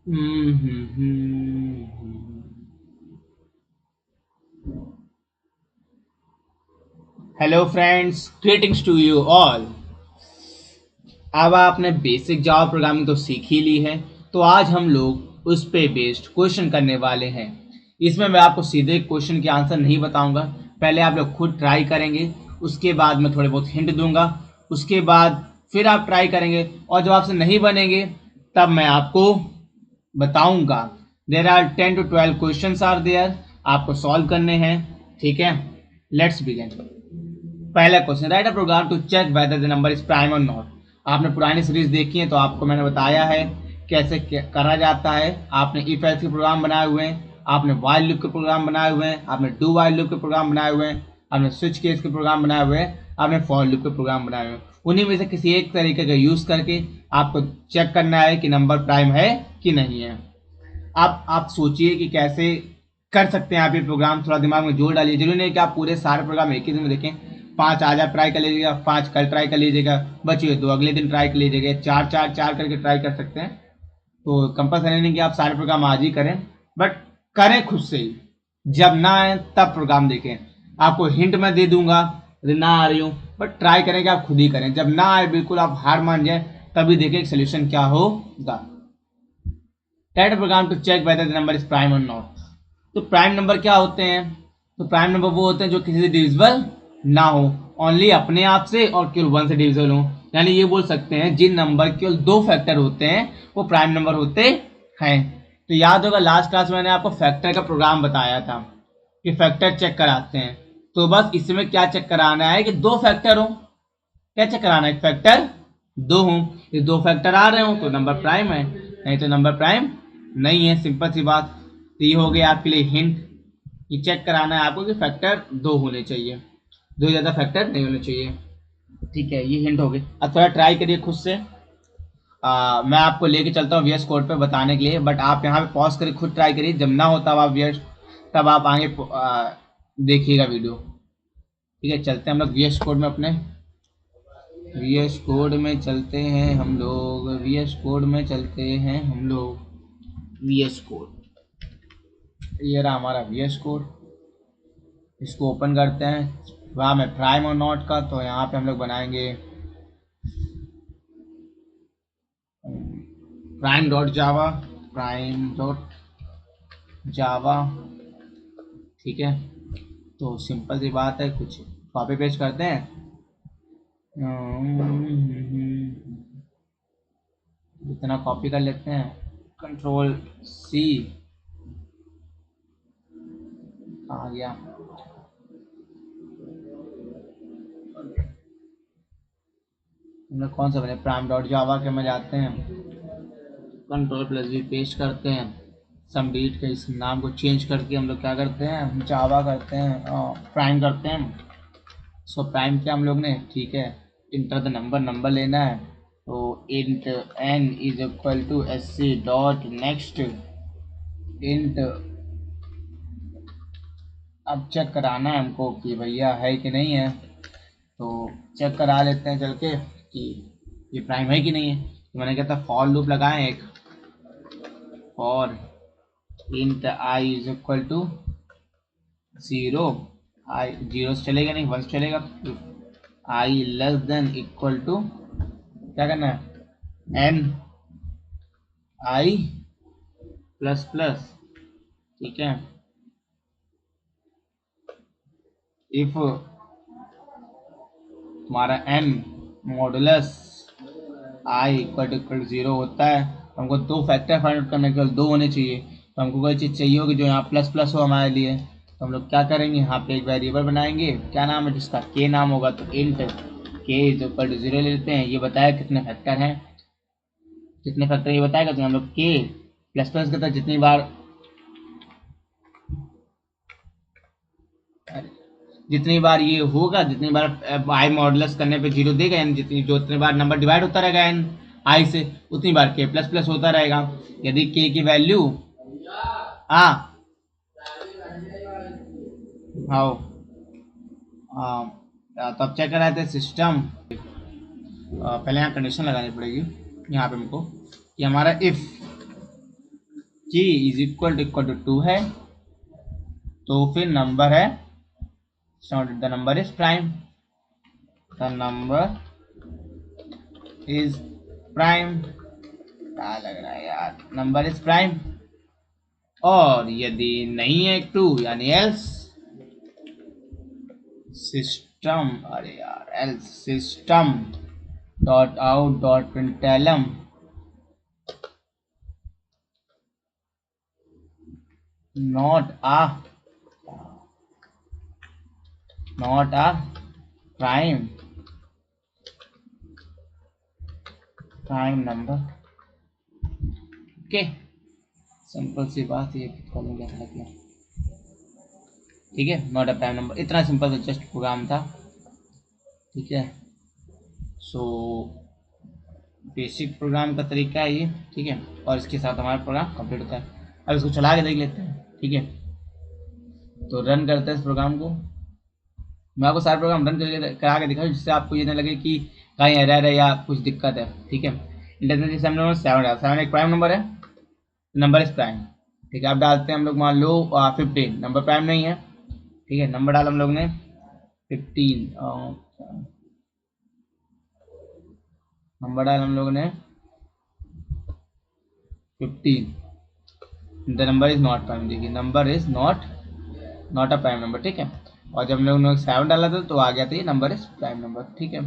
Hmm, hmm, hmm. Hello friends, greetings to you all. अब आपने basic Java programming तो सीख ही ली है, तो आज हम लोग उस पे बेस्ड क्वेश्चन करने वाले हैं। इसमें मैं आपको सीधे क्वेश्चन के आंसर नहीं बताऊंगा। पहले आप लोग खुद ट्राई करेंगे, उसके बाद मैं थोड़े बहुत हिंट दूंगा, उसके बाद फिर आप ट्राई करेंगे और जब आपसे नहीं बनेंगे तब मैं आपको बताऊंगा। There are 10 to 12 question are there, आपको सॉल्व करने हैं। ठीक है, लेट्स बिगिन। पहला question, write a program to check whether the number is prime or not. आपने पुरानी सीरीज देखी है तो आपको मैंने बताया है कैसे करा जाता है। आपने इफ एल्स के प्रोग्राम बनाए हुए हैं, आपने वाइल लूप के प्रोग्राम बनाए हुए हैं, आपने डू वाइल लूप के प्रोग्राम बनाए हुए हैं, आपने स्विच केस के प्रोग्राम बनाए हुए हैं, आपने फॉर लूप के प्रोग्राम बनाए हुए हैं। उन्हीं में से किसी एक तरीके का यूज करके आपको चेक करना है कि नंबर प्राइम है कि नहीं है। आप सोचिए कि कैसे कर सकते हैं आप ये प्रोग्राम। थोड़ा दिमाग में जोर डालिए, जरूरी नहीं कि आप पूरे सारे प्रोग्राम एक ही दिन में देखें। 5 आज आप ट्राई कर लीजिएगा, 5 कल ट्राई कर लीजिएगा, बचिए 2 अगले दिन ट्राई कर लीजिएगा, 4 4 4 करके ट्राई कर सकते हैं। तो कंपलसरी नहीं कि आप सारे प्रोग्राम आज ही करें, बट करें खुद से ही। जब ना आए तब प्रोग्राम देखें। आपको हिंट मैं दे दूंगा, यदि ना आ रही हूँ, बट ट्राई करें कि आप खुद ही करें। जब ना आए बिल्कुल आप हार मान जाए, तभी देखें सोल्यूशन क्या होगा। Write a program to check whether the number is prime or not। तो प्राइम नंबर क्या होते हैं? तो प्राइम नंबर वो होते हैं जो किसी से डिविजिबल ना हो, ओनली अपने आप से और केवल 1 से डिविजिबल हो। यानी ये बोल सकते हैं जिन नंबर केवल 2 फैक्टर होते हैं वो प्राइम नंबर होते हैं। तो याद होगा लास्ट क्लास में मैंने आपको फैक्टर का प्रोग्राम बताया था कि फैक्टर चेक कराते हैं। तो बस इसमें क्या चेक कराना है कि 2 फैक्टर हो। क्या चेक कराना है? फैक्टर 2 हो। ये 2 फैक्टर आ रहे हो तो नंबर प्राइम है, नहीं तो नंबर प्राइम नहीं है। सिंपल सी बात। तो ये हो गया आपके लिए हिंट कि चेक कराना है आपको कि फैक्टर 2 होने चाहिए, 2 ज़्यादा फैक्टर नहीं होने चाहिए। ठीक है, ये हिंट हो गई। अब थोड़ा ट्राई करिए खुद से। मैं आपको लेके चलता हूँ वीएस कोड पे बताने के लिए, बट आप यहाँ पे पॉज करिए, खुद ट्राई करिए। जब ना हो तब आप वीएस, तब आप आगे देखिएगा वीडियो। ठीक है, चलते हैं हम लोग वीएस कोड में अपने। वीएस कोड में चलते हैं हम लोग, वीएस कोड में चलते हैं हम लोग। वीएस कोड, ये रहा हमारा वीएस कोड। इसको ओपन करते हैं। वहाँ में प्राइम और नॉट का, तो यहाँ पे हम लोग बनाएंगे प्राइम डॉट जावा, प्राइम डॉट जावा। ठीक है, तो सिंपल सी बात है, कुछ कॉपी पेस्ट करते हैं। इतना कॉपी कर लेते हैं, कंट्रोल सी। आ गया। हम लोग कौन सा बने? प्राइम डॉट जावा के में जाते हैं, कंट्रोल प्लस वी पेस्ट करते हैं। सम डिलीट के इस नाम को चेंज करके हम लोग क्या करते हैं? जावा करते हैं, प्राइम करते हैं। सो प्राइम किया हम लोग ने, ठीक है। इंटर द नंबर, नंबर लेना है। तो int n is equal to s c dot next int. अब चेक कराना है हमको कि भैया है कि नहीं है, तो चेक करा लेते हैं चल के कि ये प्राइम है कि नहीं है। तो मैंने कहता फॉर लूप लगाएं एक, for int I is equal to 0। I 0 से चलेगा नहीं, 1 से चलेगा। I less than equal to, क्या करना है? N i plus plus. ठीक है, इफ तुम्हारा n modulus I equal to 0 होता है, तो हमको 2 फैक्टर फाइंड आउट करने, केवल 2 होने चाहिए। तो हमको कोई चीज़ चाहिए होगी जो यहाँ प्लस प्लस हो हमारे लिए। तो हम लोग क्या करेंगे, यहाँ पे एक वेरिएबल बनाएंगे, क्या नाम है जिसका के नाम होगा। तो इंट के इज इक्वल टू 0 लेते हैं। ये बताया कितने फैक्टर हैं, कितने फैक्टर ये बताएगा। तो हम लोग के प्लस प्लस करता है जितनी बार, जितनी बार ये होगा, जितनी बार आई मॉडुलस करने पे 0 देगा, यानी जितनी बार नंबर डिवाइड होता रहेगा एन आई से, उतनी बार के प्लस प्लस होता रहेगा। यदि के की वैल्यू हाँ हाँ तो अब चेक कराते हैं सिस्टम। पहले यहाँ कंडीशन लगानी पड़ेगी यहाँ पे हमको कि हमारा इफ जी इक्वल टू 2 है तो फिर नंबर है the number is prime, the number is prime. क्या लग रहा है यार, नंबर इज प्राइम। और यदि नहीं है 2 यानी एल्स सिस्टम, अरे यार else system dot out dot println not a prime number. Okay, simple सी बात ये कॉलम क्या था क्या, ठीक है, नॉट अ प्राइम नंबर। इतना सिंपल सा जस्ट प्रोग्राम था, ठीक है। सो बेसिक प्रोग्राम का तरीका है ये, ठीक है, और इसके साथ हमारा प्रोग्राम कंप्लीट होता है। अब इसको चला के देख लेते हैं, ठीक है। तो रन करते हैं इस प्रोग्राम को। मैं आपको सारे प्रोग्राम रन करके करा के दिखाऊँ जिससे आपको ये नहीं लगे कि कहीं एरर है या कुछ दिक्कत है, ठीक है। इंटरनेट एग्जाम नंबर 7 एक प्राइम नंबर है, नंबर इज प्राइम, ठीक है। अब डालते हैं हम लोग, मान लो 15, नंबर प्राइम नहीं है, ठीक है। नंबर डाला हम लोग ने 15, नंबर डाला हम लोग ने 15, the number is not prime, देखिए number is not a prime number, ठीक है। और जब हम लोग ने 7 डाला था तो आ गया था ये नंबर इज प्राइम नंबर, ठीक है।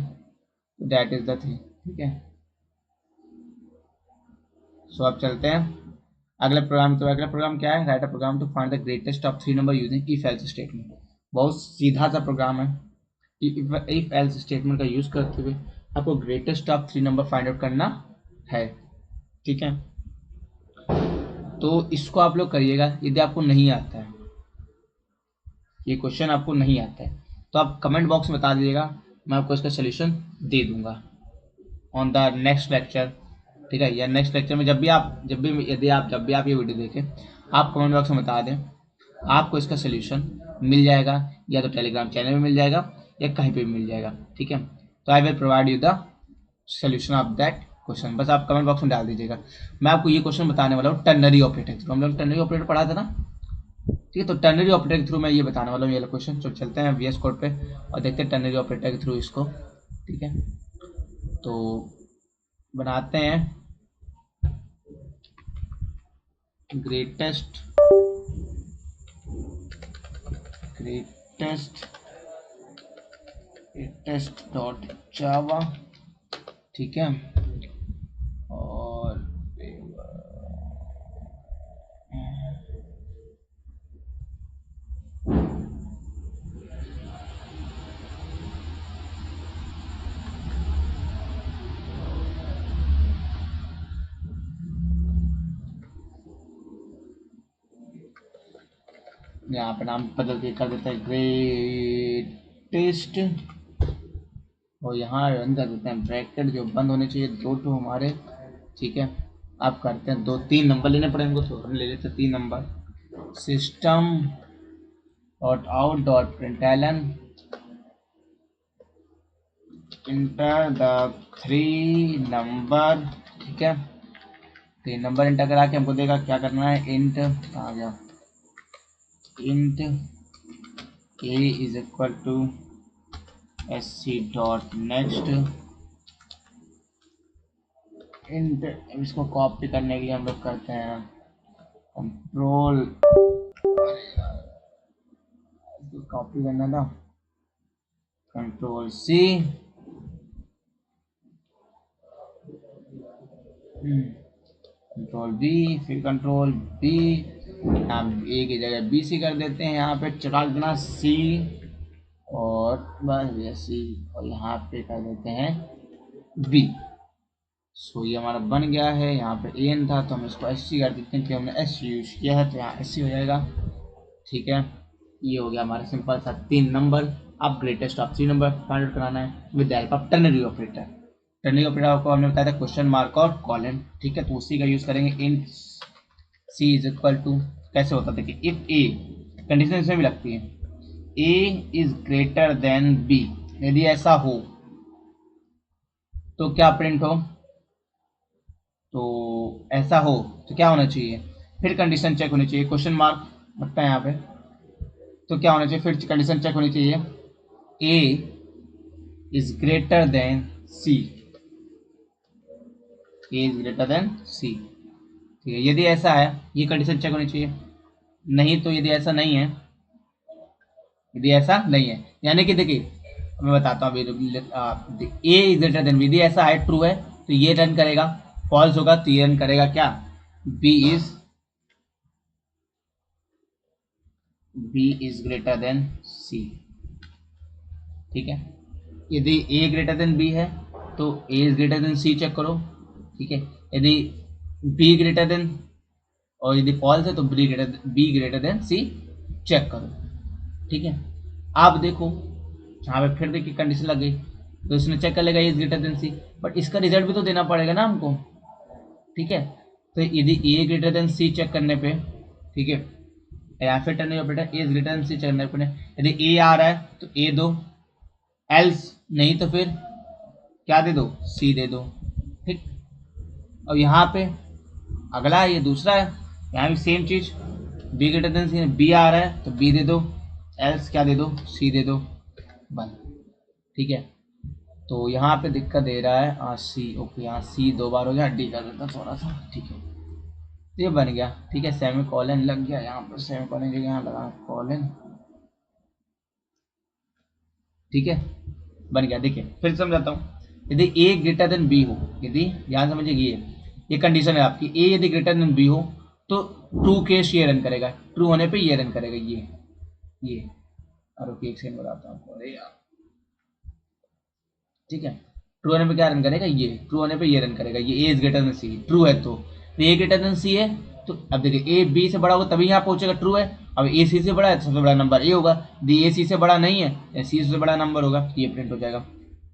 दैट इज द थिंग, ठीक है। सो अब चलते हैं अगले प्रोग्राम। तो अगला प्रोग्राम क्या है, write a program to find the greatest of 3 number using if else statement. बहुत सीधा सा प्रोग्राम है। इफ एल्स स्टेटमेंट का यूज करते हुए आपको greatest of 3 number find out करना है, ठीक है। तो इसको आप लोग करिएगा। यदि आपको नहीं आता है, ये क्वेश्चन आपको नहीं आता है, तो आप कमेंट बॉक्स में बता दीजिएगा, मैं आपको इसका सोल्यूशन दे दूंगा ऑन द नेक्स्ट लेक्चर, ठीक है। या नेक्स्ट लेक्चर में जब भी आप ये वीडियो देखें, आप कमेंट बॉक्स में बता दें, आपको इसका सोल्यूशन मिल जाएगा, या तो टेलीग्राम चैनल में मिल जाएगा या कहीं पे भी मिल जाएगा, ठीक है। तो I will provide you the solution of that question, बस आप कमेंट बॉक्स में डाल दीजिएगा। मैं आपको ये क्वेश्चन बताने वाला हूँ टर्नरी ऑपरेटर थ्रू, हम लोग टर्नरी ऑपरेटर पढ़ा था ना, ठीक है। तो टर्नरी ऑपरेटर के थ्रू मैं ये बताने वाला हूँ ये क्वेश्चन। तो चलते हैं VS कोड पे और देखते हैं टर्नरी ऑपरेटर के थ्रू इसको, ठीक है। तो बनाते हैं ग्रेटेस्ट ग्रेटेस्ट ग्रेटेस्ट डॉट जावा, ठीक है। और यहाँ पे नाम बदल के कर देते हैं ग्रेटेस्ट, और यहाँ रन कर देते हैं ब्रैकेट जो बंद होने चाहिए 2 टू हमारे, ठीक है। आप करते हैं 2-3 नंबर लेने पड़ेंगे तो हम ले लेते हैं 3 number. System dot out dot println enter the 3 number, ठीक है। 3 नंबर इंटर करा के हमको देगा क्या करना है, इंट आ गया, int a is equal to sc dot next int. इसको कॉपी करने के लिए हम लोग करते हैं कंट्रोल, कॉपी करना था कंट्रोल C, कंट्रोल B, फिर कंट्रोल B, यहाँ A की जगह BC कर देते हैं, यहाँ पे चला देना C और बस ये C, और यहाँ पे कर देते हैं B। सो ये हमारा बन गया है। यहाँ पे एन था तो हम इसको SC कर देते हैं, कि हमने SC यूज किया है तो यहाँ SC हो जाएगा, ठीक है। ये हो गया हमारा सिंपल सा 3 नंबर। अब greatest of 3 number find out कराना है with the help of ternary operator. Ternary operator को हमने बताया था क्वेश्चन मार्क और कॉलन, ठीक है। तो उसी का यूज करेंगे। Int C is equal to, कैसे होता है देखिए, इफ A कंडीशन इसमें भी लगती है, A is greater then B, यदि ऐसा हो तो क्या प्रिंट हो, तो ऐसा हो तो क्या होना चाहिए, फिर कंडीशन चेक होनी चाहिए, क्वेश्चन मार्क लगता है यहाँ पे, तो क्या होना चाहिए, फिर कंडीशन चेक होनी चाहिए A is greater than C, A is greater than C. ठीक है, यदि ऐसा है ये कंडीशन चेक होनी चाहिए, नहीं तो यदि ऐसा नहीं है, यदि ऐसा नहीं है यानी कि देखिए मैं बताता हूँ अभी, ए इज ग्रेटर देन बी, यदि ऐसा है ट्रू है तो ये रन करेगा, फॉल्स होगा तो ये रन करेगा क्या, B is greater than C. ठीक है, यदि ए ग्रेटर देन बी है तो A is greater than C check करो। ठीक है, यदि बी ग्रेटर देन, और यदि फॉल्स है तो बी ग्रेटर देन सी चेक करो। ठीक है, आप देखो यहाँ पे फिर देखिए कंडीशन लग गई तो इसने चेक कर लेगा A is greater than C, but इसका रिजल्ट भी तो देना पड़ेगा ना हमको। ठीक है, तो यदि ए ग्रेटर देन सी चेक करने पे, ठीक है, या फिर ternary operator a is greater than C check करने पे, यदि ए आ रहा है तो ए दो, एल्स नहीं तो फिर क्या दे दो, सी दे दो। ठीक, और यहाँ पे अगला है, ये दूसरा है, यहाँ भी सेम चीज, B greater than C, B आ रहा है तो बी दे दो, एल्स क्या दे दो, सी दे दो, बस। ठीक है, तो यहाँ पे दिक्कत दे रहा है सी, ओके यहाँ सी दो बार हो गया, डी कर देता थोड़ा सा। ठीक है, तो ये बन गया। ठीक है, सेमी कॉलन लग गया यहाँ पर, सेमी कॉलन की जगह यहाँ लगा कॉलन। ठीक है, बन गया। देखिए फिर समझाता हूँ, यदि ए ग्रेटर देन बी हो, यदि ध्यान समझिए ये कंडीशन है आपकी, ए यदि ग्रेटर देन बी हो तो ट्रू केस ये रन करेगा, ट्रू होने पे ये रन करेगा, ये और ओके एक सेकंड बताता हूँ आपको, अरे यार। ठीक है, ट्रू होने पे क्या रन करेगा, ये ट्रू होने पे ये रन करेगा, ये A is greater than C, true है तो ए ग्रेटर देन सी है, तो अब देखिए ए बी से बड़ा होगा तभी यहाँ पहुंचेगा, ट्रू है। अब ए सी से बड़ा है तो सबसे बड़ा नंबर ए होगा, यदि ए सी से बड़ा नहीं है या सी से बड़ा नंबर होगा, ये प्रिंट हो जाएगा।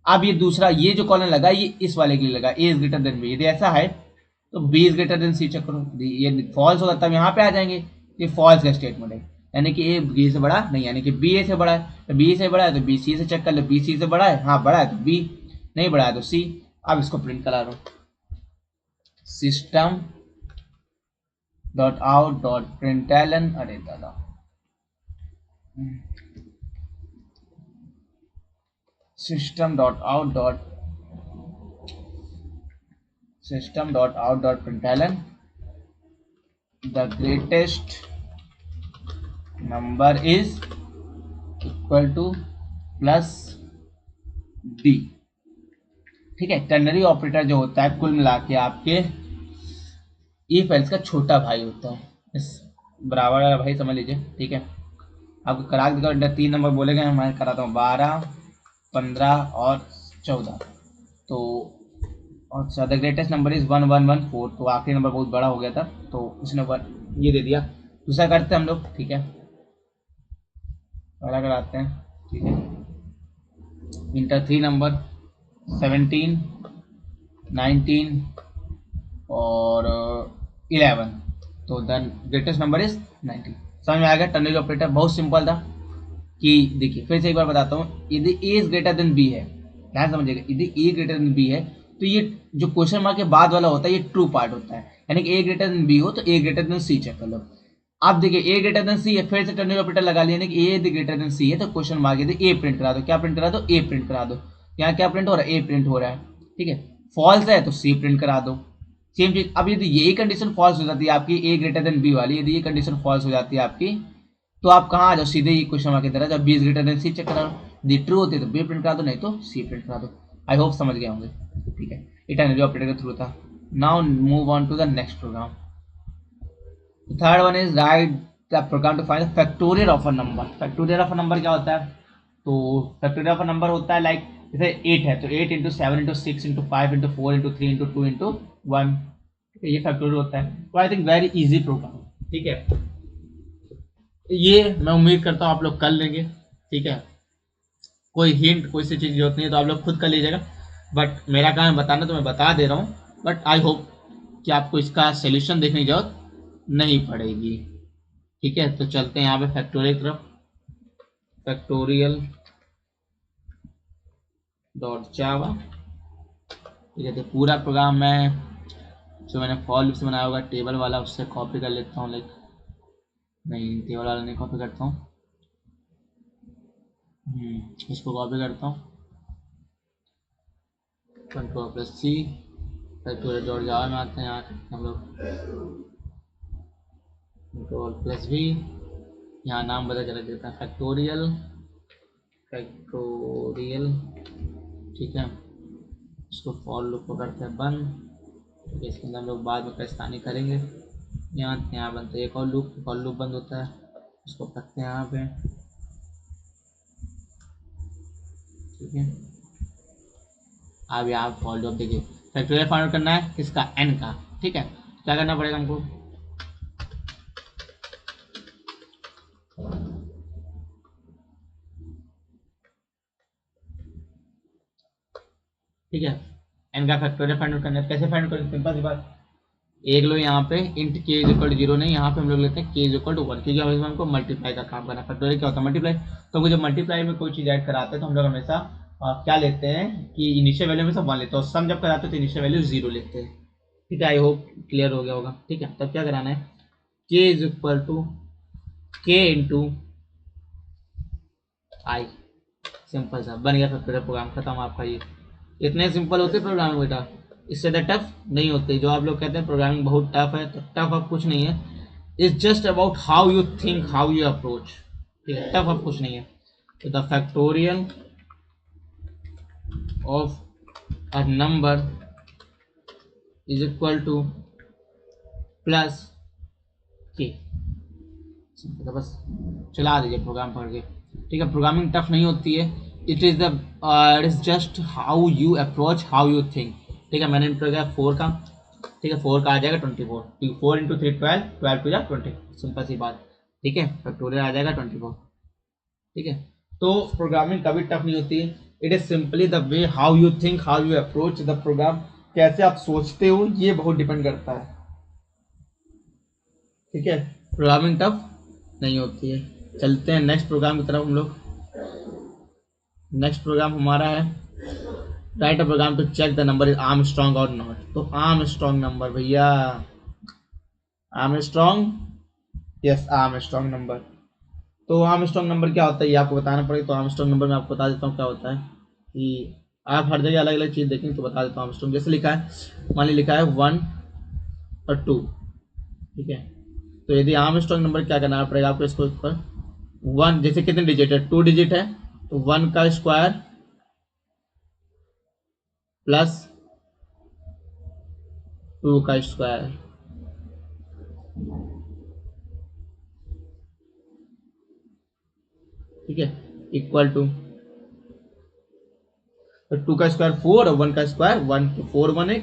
अब ये दूसरा, ये जो कॉलम लगा ये इस वाले के लिए लगा, a is greater than b, यदि ऐसा है तो b is greater than C check करो, ये फॉल्स होगा तब यहाँ पे आ जाएंगे, ये फॉल्स का स्टेटमेंट है, यानी कि ए बी से बड़ा नहीं, यानी कि बी ए से बड़ा है, तो बी से बड़ा है तो बी सी से चेक कर लो, बी सी से बड़ा है, हाँ बड़ा है तो बी, नहीं बड़ा है तो सी। अब इसको प्रिंट करा लो, system dot out dot println, अरे दादा, system dot out dot println the greatest number is equal to plus D. ठीक है, टर्नरी ऑपरेटर जो होता है कुल मिला के आपके इफ एल्स का छोटा भाई होता है, इस बराबर वाला भाई समझ लीजिए। ठीक है, आपको करा देगा, 3 नंबर बोले गए, मैं कराता हूँ 12, 15 और 14, तो और द ग्रेटेस्ट नंबर इज 1114, तो आखिरी नंबर बहुत बड़ा हो गया था तो उसने ये दे दिया। दूसरा करते हैं हम लोग। ठीक है, पहला कराते हैं। ठीक है, इंटर 3 नंबर 17, 19 और 11, तो द ग्रेटेस्ट नंबर इज 19। समझ में आ गया, टर्नरी ऑपरेटर बहुत सिंपल था। कि देखिए फिर से एक बार बताता हूँ, यदि ए इज ग्रेटर देन बी है, ध्यान समझिएगा, यदि ए ग्रेटर देन बी है तो ये जो क्वेश्चन मार्क के बाद वाला होता है ये ट्रू पार्ट होता है, यानी कि ए ग्रेटर देन बी हो तो ए ग्रेटर देन सी चेक कर लो। आप देखिए ए ग्रेटर देन सी है, फिर से टर्नरी ऑपरेटर लगा लिया, कि ए ग्रेटर देन सी है तो क्वेश्चन मार्क यदि ए प्रिंट करा दो, क्या प्रिंट करा दो, ए प्रिंट करा दो। यहाँ क्या प्रिंट हो रहा है, ए प्रिंट हो रहा है। ठीक है, फॉल्स है तो सी प्रिंट करा दो, सेम चीज। अब यदि यही कंडीशन फॉल्स हो जाती है आपकी, ए ग्रेटर देन बी वाली, यदि ये कंडीशन फॉल्स हो जाती है आपकी, तो आप कहाँ आ जाओ, सीधे ही क्वेश्चन मार्क की तरह, जब b is greater than C check करा लो, यदि ट्रू होती है तो बी प्रिंट करा दो, नहीं तो सी प्रिंट करा दो। आई होप समझ गए होंगे। ठीक है, ये टर्नरी ऑपरेटर के थ्रू था। Now move on to the next program. Third one is write the program to find factorial of a number. Factorial of a number क्या होता है, तो फैक्टोरियल ऑफ अ नंबर होता है लाइक जैसे 8 है तो 8 into 7 into 6 into 5 into 4 into 3 into 2 into 1, ये फैक्टोरियल होता है। तो I think very easy program. ठीक है, ये मैं उम्मीद करता हूँ आप लोग कर लेंगे। ठीक है, कोई हिंट कोई सी चीज़ जरूरत नहीं है तो आप लोग खुद कर लीजिएगा, बट मेरा काम है बताना तो मैं बता दे रहा हूँ, बट आई होप कि आपको इसका सोल्यूशन देखने की जरूरत नहीं पड़ेगी। ठीक है, तो चलते हैं यहाँ पे फैक्टोरियल की तरफ। फैक्टोरियल डॉट जावा, ठीक है, तो पूरा प्रोग्राम मैं जो मैंने फॉर लूप से बनाया होगा टेबल वाला, उससे कॉपी कर लेता हूँ। लाइक नहीं, टेबल वाला नहीं कॉपी करता हूँ, इसको कॉपी करता हूँ, Ctrl+C, फैक्टोरियल डॉट जावा में आते हैं। यहाँ हम लोग Ctrl+V, यहाँ नाम बदल के रख देता है फैक्टोरियल, ठीक है। इसको फॉर लूप को करते हैं बंद, ठीक है। इसके अंदर हम लोग बाद में कस्तानी करेंगे। यहाँ बनता है एक और लूप बंद होता है, इसको रखते हैं यहाँ पे, ठीक है। अब यहाँ फॉर लूप देखिए, फैक्टोरियल फाइंड आउट करना है किसका, n का, ठीक है। क्या करना पड़ेगा हमको, ठीक है। n का फैक्टोरियल फाइंड आउट करना है। कैसे फाइंड आउट करें, सिंपल सी बात, एक लो यहाँ पे int k is equal to 0 नहीं, यहाँ पे हम लोग लेते हैं k इज इक्वल टू 1, क्योंकि हमें हमको मल्टीप्लाई का काम करना है। फैक्टोरियल क्या होता है, मल्टीप्लाई। तो हमको जब मल्टीप्लाई में कोई चीज़ ऐड कराते हैं तो हम लोग हमेशा क्या लेते हैं कि इनिशियल वैल्यू में सब 1 लेते हैं, और सम जब कराते हैं तो इनिशियल वैल्यू 0 लेते हैं, ठीक है। आई होप क्लियर हो गया होगा, ठीक है। तब क्या कराना है, k is equal to k into i, simple सा बन गया फैक्टोरियल प्रोग्राम, खत्म आपका। ये इतने सिंपल होते प्रोग्रामिंग बेटा, इससे ज़्यादा टफ नहीं होते। जो आप लोग कहते हैं प्रोग्रामिंग बहुत टफ है, तो टफ अब कुछ नहीं है। It's just about how you think, how you approach, ठीक है। टफ अब कुछ नहीं है। तो the factorial of a number is equal to plus के, बस चला दीजिए प्रोग्राम पढ़ के, ठीक है। प्रोग्रामिंग टफ नहीं होती है, it is just how you approach, how you think, ठीक है। मैंने इंटर किया 4 का, ठीक है। 4 का आ जाएगा 24, 4 इंटू 3 12, 12 टू जा 20, सिंपल सी बात, ठीक है। फैक्टोरियल आ जाएगा 24, ठीक है। तो प्रोग्रामिंग कभी टफ नहीं होती है, it is simply the way how you think, how you approach the program, कैसे आप सोचते हो, ये बहुत डिपेंड करता है, ठीक है। प्रोग्रामिंग टफ नहीं होती है। चलते हैं नेक्स्ट प्रोग्राम की तरफ हम लोग। नेक्स्ट प्रोग्राम हमारा है write a program to check the number is Armstrong or not. तो आर्म स्ट्रॉन्ग नंबर भैया, Armstrong, yes Armstrong number. तो आर्म स्ट्रॉन्ग नंबर क्या होता है ये आपको बताना पड़ेगा। तो आर्म स्ट्रॉन्ग नंबर मैं आपको बता देता हूँ क्या होता है, कि आप हर जगह अलग अलग चीज़ देखेंगे तो बता देता हूँ। आर्म स्ट्रॉन्ग जैसे लिखा है, मान ली लिखा है 1 और 2, ठीक है। तो यदि आर्म स्ट्रॉन्ग नंबर क्या करना पड़ेगा आपको, इसको ऊपर 1 जैसे कितने डिजिट है, 2 डिजिट है, तो 1 का स्क्वायर प्लस 2 का स्क्वायर, ठीक है, इक्वल टू, तो 2 का स्क्वायर 4 और 1 का स्क्वायर 1, तो 4 1 1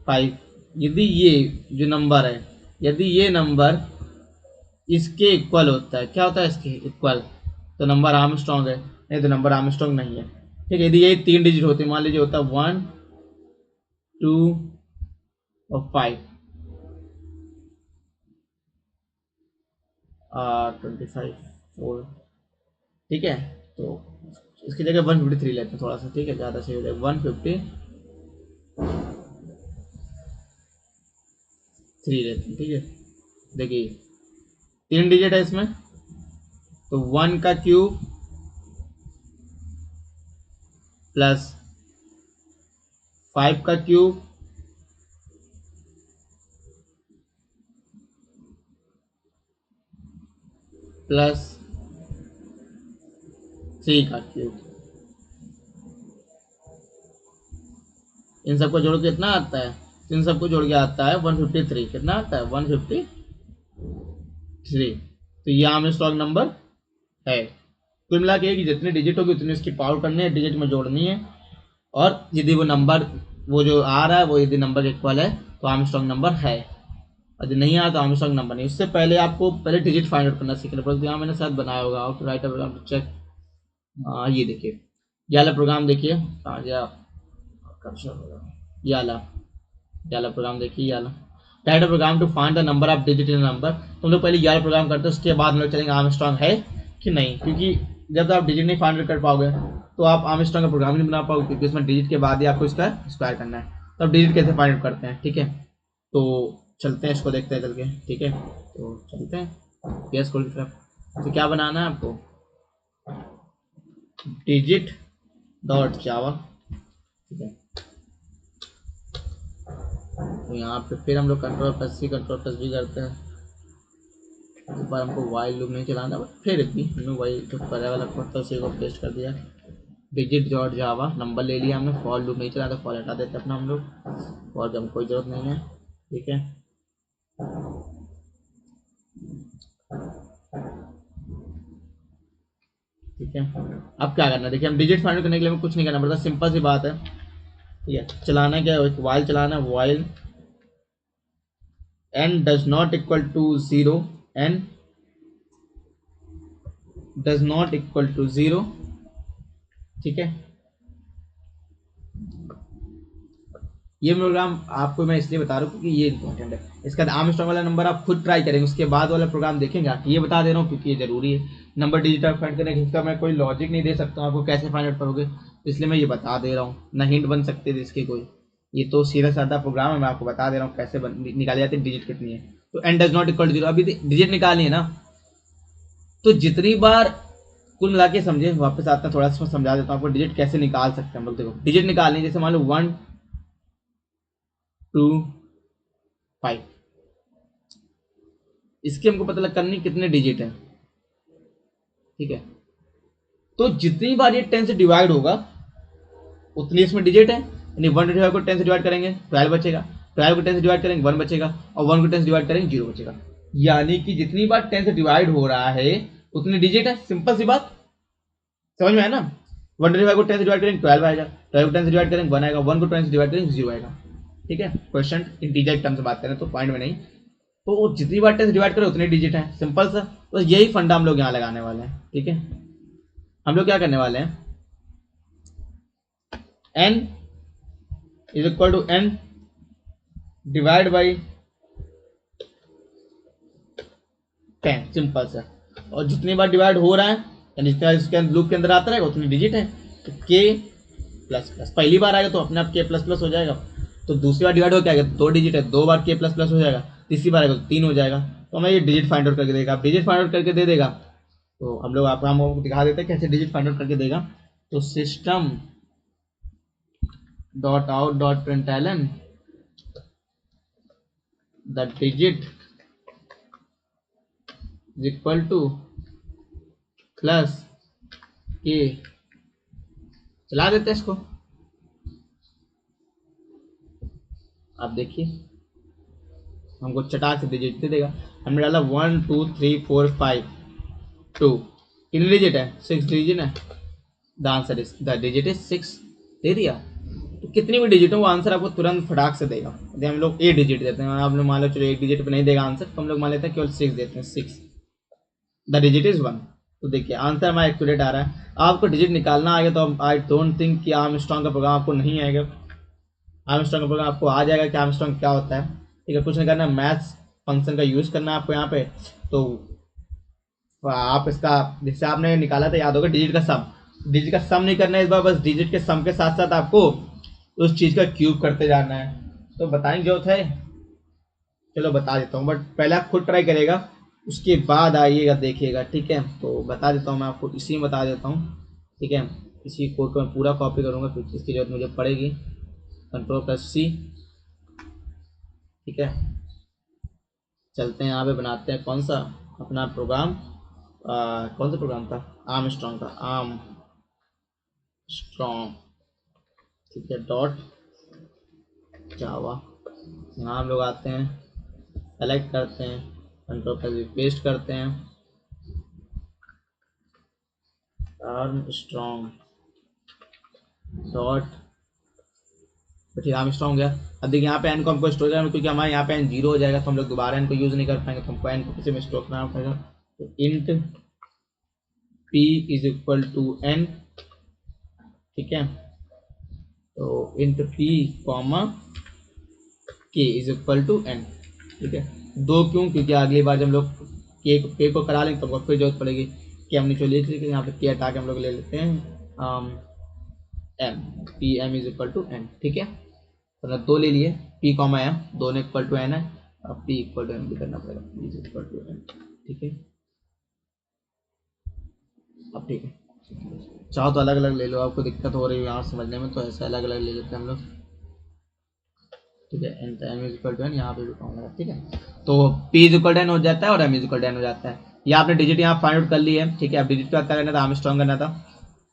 5। यदि ये जो नंबर है, यदि ये नंबर इसके इक्वल होता है, क्या होता है इसके इक्वल, तो नंबर आर्मस्ट्रॉन्ग है, नहीं तो नंबर आर्मस्ट्रॉन्ग नहीं है, ठीक है। यदि ये 3 डिजिट होते, मान लीजिए होता 1 2 और 5 25 4, ठीक है। तो इसकी जगह 153 लेते हैं थोड़ा सा, ठीक है, ज़्यादा सही हो जाएगा। 153 लेते हैं, ठीक है। देखिए 3 डिजिट है इसमें, तो 1 का क्यूब प्लस 5 का क्यूब प्लस 3 का क्यूब, इन सबको जोड़ के कितना आता है, इन सबको जोड़ के आता है 153। कितना आता है, 153। तो ये आर्मस्ट्रॉन्ग नंबर है। कुल मिला के कि जितने डिजिट होगी उतनी उसकी पावर करनी है, डिजिट में जोड़नी है, और यदि वो नंबर वो जो आ रहा है वो यदि नंबर इक्वल है तो आर्मस्ट्रॉन्ग नंबर है, यदि नहीं आया तो आर्मस्ट्रॉन्ग नंबर नहीं। उससे पहले आपको पहले डिजिट फाइंड आउट करना सीखना पड़ेगा। यहाँ मैंने शायद बनाया होगा, और राइट प्रोग्राम टू चेक, ये देखिए ये वाला प्रोग्राम देखिए, कहाँ गया ये वाला, ये वाला प्रोग्राम देखिए, ये वाला write program to find the number of digit in number. तो हम लोग पहले ये वाला प्रोग्राम करते हैं, उसके बाद हम लोग चलेंगे आर्मस्ट्रॉन्ग है कि नहीं, क्योंकि जब तक आप डिजिट नहीं फाइंड कर पाओगे तो आप आर्मस्ट्रॉन्ग का प्रोग्राम नहीं बना पाओगे, क्योंकि उसमें डिजिट के बाद ही आपको इसका स्क्वायर करना है। तो अब डिजिट कैसे फाइंड आउट करते हैं, ठीक है। तो चलते हैं, इसको देखते हैं चल के, ठीक है। तो चलते हैं पीएस कोड की तरफ। तो क्या बनाना है आपको, डिजिट डॉट जावा, ठीक है। तो यहाँ पे फिर हम लोग कंट्रोल प्लस भी करते हैं। एक बार हमको वाइल लूप नहीं चलाना, बट फिर भी हमने वही जो पहले वाला कोड था उसी को पेस्ट कर दिया। डिजिट डॉट जावा, नंबर ले लिया हमने, फॉर लूप नहीं चलाता, फॉर हटा देते अपना हम लोग, फॉर की हमको कोई जरूरत नहीं है, ठीक है। ठीक है, अब क्या करना है, देखिए हम डिजिट फाइंड करने के लिए हमें कुछ नहीं करना पड़ता, सिंपल सी बात है, ठीक है। चलाना क्या है, वाइल चलाना है, while n does not equal to 0, n does not equal to 0, ठीक है। ये प्रोग्राम आपको मैं इसलिए बता रहा हूँ क्योंकि ये इंपॉर्टेंट है। इसका आर्मस्ट्रांग वाला नंबर आप खुद ट्राई करेंगे, उसके बाद वाला प्रोग्राम देखेंगे आप, ये बता दे रहा हूँ क्योंकि ये जरूरी है। नंबर डिजिट फाइंड करने के, इसका मैं कोई लॉजिक नहीं दे सकता हूँ आपको कैसे फाइंड आउट करोगे, इसलिए मैं ये बता दे रहा हूँ, ना हिंट बन सकते थे इसके कोई, ये तो सीधा साधा प्रोग्राम है, मैं आपको बता दे रहा हूँ कैसे निकाली जाती है डिजिट कितनी है। तो n does not equal to 0, अभी डिजिट निकालनी है ना, तो जितनी बार, कुल मिला के समझे, वापस आता है थोड़ा सा समझा देता हूँ आपको डिजिट कैसे निकाल सकते हैं हम लोग। देखो डिजिट निकालनी, जैसे मान लो 1 2 5, इसकी हमको पता लग करनी कितने डिजिट है, ठीक है। तो जितनी बार ये 10 से डिवाइड होगा उतनी इसमें डिजिट है, यानी 1 को 10 से डिवाइड करेंगे 12 बचेगा, 12 को 10 से डिवाइड करेंगे 1 बचेगा, और 1 को 10 से डिवाइड करेंगे 0 बचेगा। यानी कि जितनी बार 10 से डिवाइड हो रहा है उतनी डिजिट है, सिंपल सी बात, समझ में है ना। 1 को 10 से डिवाइड करेंगे 12 आएगा, 12 को 10 से डिवाइड करेंगे 1 आएगा, 1 को 10 से डिवाइड करेंगे 0 आएगा, ठीक है। क्वेश्चन इंटीजर टर्म से बात करें तो पॉइंट में नहीं, तो जितनी बार 10 से डिवाइड करें उतनी डिजिट है, सिंपल सा। तो यही फंडा हम लोग यहाँ लगाने वाले हैं, ठीक है। हम लोग क्या करने वाले हैं, n is equal to n divide by 10, simple सा। और जितनी बार डिवाइड हो रहा है यानी जितना इसके लूप के अंदर आता रहेगा उतनी डिजिट है, तो k प्लस प्लस, पहली बार आएगा तो अपने आप k प्लस प्लस हो जाएगा, तो दूसरी बार डिवाइड हो क्या आएगा, 2 डिजिट है, 2 बार k प्लस प्लस हो जाएगा, तीसरी बार आएगा तो 3 हो जाएगा। तो हमें ये डिजिट फाइंड आउट करके देगा, डिजिट फाइंड आउट करके दे देगा। तो हम लोग आपको दिखा देते हैं कैसे डिजिट फाइंड आउट करके देगा। तो system dot out dot println the digit is equal to plus के, चला देते हैं इसको, आप देखिए हमको चटाक से डिजिट दे देगा। हमने डाला 1 2 3 4 5 2, कितने डिजिट है, 6 डिजिट है, the answer is, the digit is 6, दे दिया। तो कितनी भी डिजिट हो वो आंसर आपको तुरंत फटाक से देगा। यदि हम लोग 8 डिजिट देते हैं, आप लोग मान लो चलो 1 डिजिट पे नहीं देगा आंसर, तो हम लोग मान लेते हैं केवल 6 देते हैं, 6, द डिजिट इज 1। तो देखिए आंसर हमारा एक्यूरेट आ रहा है। आपको डिजिट निकालना आएगा तो आई डोंट थिंक कि आर्मस्ट्रांग का प्रोग्राम आपको नहीं आएगा, आर्मस्ट्रांग का प्रोग्राम आपको आ जाएगा कि आर्मस्ट्रांग क्या होता है, ठीक है। कुछ नहीं करना, मैथ्स फंक्शन का यूज करना है आपको यहाँ पे। तो आप इसका, जिससे आपने निकाला था याद होगा डिजिट का सम, डिजिट का सम नहीं करना है इस बार, बस डिजिट के सम के साथ साथ आपको उस चीज का क्यूब करते जाना है। तो बताएंगे जरूरत है, चलो बता देता हूँ, बट पहले आप खुद ट्राई करेगा उसके बाद आइएगा देखिएगा, ठीक है। तो बता देता हूँ मैं आपको, इसी में बता देता हूँ, ठीक है। इसी कोड को मैं पूरा कॉपी करूँगा क्योंकि इसकी जरूरत मुझे पड़ेगी, कंट्रोल प्लस सी, ठीक है। चलते हैं यहाँ पे बनाते हैं कौन सा अपना प्रोग्राम, कौन सा प्रोग्राम था, आर्मस्ट्रांग का, आर्म स्ट्रॉन्ग, ठीक है, डॉट जावा। यहाँ हम लोग आते हैं, सेलेक्ट करते हैं, कंट्रोल प्लस पेस्ट करते हैं, आर्मस्ट्रॉन्ग डॉट, ठीक आर्म स्ट्रॉन्ग गया। अब देखिए यहाँ पे एन को हमको स्टोर करना है क्योंकि हमारे यहाँ पे एन 0 हो जाएगा, तो हम लोग दोबारा एन को यूज नहीं कर पाएंगे, तो हमको एन को किसी में स्टोर करना पड़ेगा। तो int p is equal to n, ठीक है। तो int p comma k is equal to n, ठीक है। 2 क्यों, क्योंकि अगली बार जब हम लोग k को करा लेंगे तो हमको फिर जरूरत पड़ेगी कि हमने चलो लिए थे, यहाँ पे k हटा के हम लोग ले लेते हैं m, p m is equal to n, ठीक है। तो 2 ले लिए, पी कॉमा एम दोनों इक्वल टू एन है, अब पी इक्वल टू एम भी करना पड़ेगा, p is equal to n. ठीक है, अब ठीक है, चाहो तो अलग अलग ले लो, आपको दिक्कत हो रही है यहाँ समझने में तो ऐसे अलग अलग ले लेते हैं हम लोग। ठीक है, n m is equal to n, यहाँ पे भी कहूँगा। ठीक है, तो p is equal to n हो जाता है और m is equal to n हो जाता है। ये आपने डिजिट यहाँ फाइंड आउट कर ली है। ठीक है, अब डिजिट क्या करना था, आर्मस्ट्रांग करना था,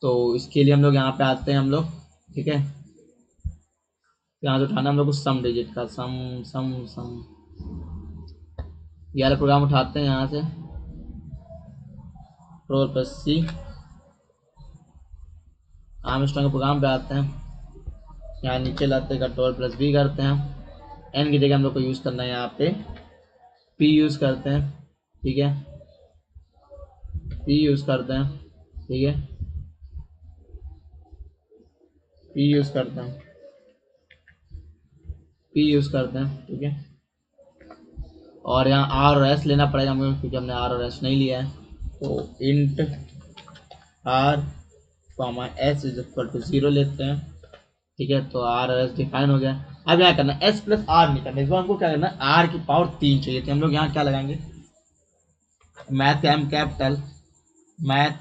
तो इसके लिए हम लोग यहाँ पे आते हैं हम लोग। ठीक है, यहाँ से उठाना हम लोग को सम डिजिट का, सम सम सम, ये वाला प्रोग्राम उठाते हैं यहाँ से, कंट्रोल प्लस सी, आर्मस्ट्रांग के प्रोग्राम पे आते हैं, यहाँ नीचे लाते हैं, कंट्रोल प्लस बी करते हैं, एन की जगह हम लोग को यूज़ करना है यहाँ पे पी यूज़ करते हैं। ठीक है, पी यूज़ करते हैं। ठीक है, पी यूज़ करते हैं, पी यूज़ करते हैं। ठीक है, और यहाँ आर और एस लेना पड़ेगा हमें, क्योंकि हमने आर और एस नहीं लिया है, तो int r comma s is equal to 0 लेते हैं। ठीक है, तो आर और एस डिफाइन हो गया। अब यहाँ करना एस प्लस आर नहीं करना, इस बार हमको क्या करना, आर की पावर 3 चाहिए थी, हम लोग यहाँ क्या लगाएंगे, math m capital, math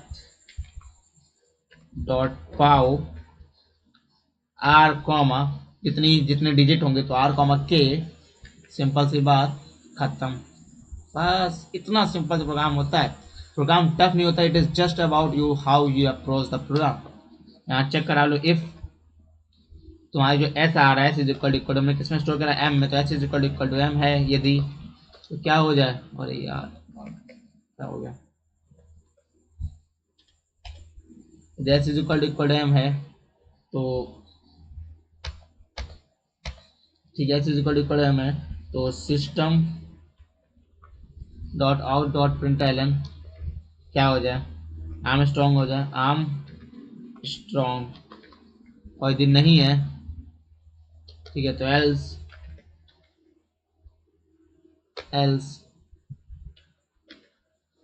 dot pow r comma, जितने डिजिट होंगे तो आर कॉमा के, सिंपल सी बात, खत्म। बस इतना सिंपल प्रोग्राम होता है, प्रोग्राम टफ नहीं होता, it is just about you how you approach the program. यहाँ चेक करा लो, इफ तुम्हारे जो एस आ रहा है इज इक्वल टू हमने किसमें स्टोर करा, एम में, तो s is equal to m है, यदि तो क्या हो जाए, अरे यार क्या हो गया, s is equal to m है तो ठीक है, s is equal to m है, तो system dot out dot println क्या हो जाए, आर्म स्ट्रॉन्ग हो जाए, आर्म स्ट्रॉन्ग, और यदि नहीं है, ठीक है, तो else else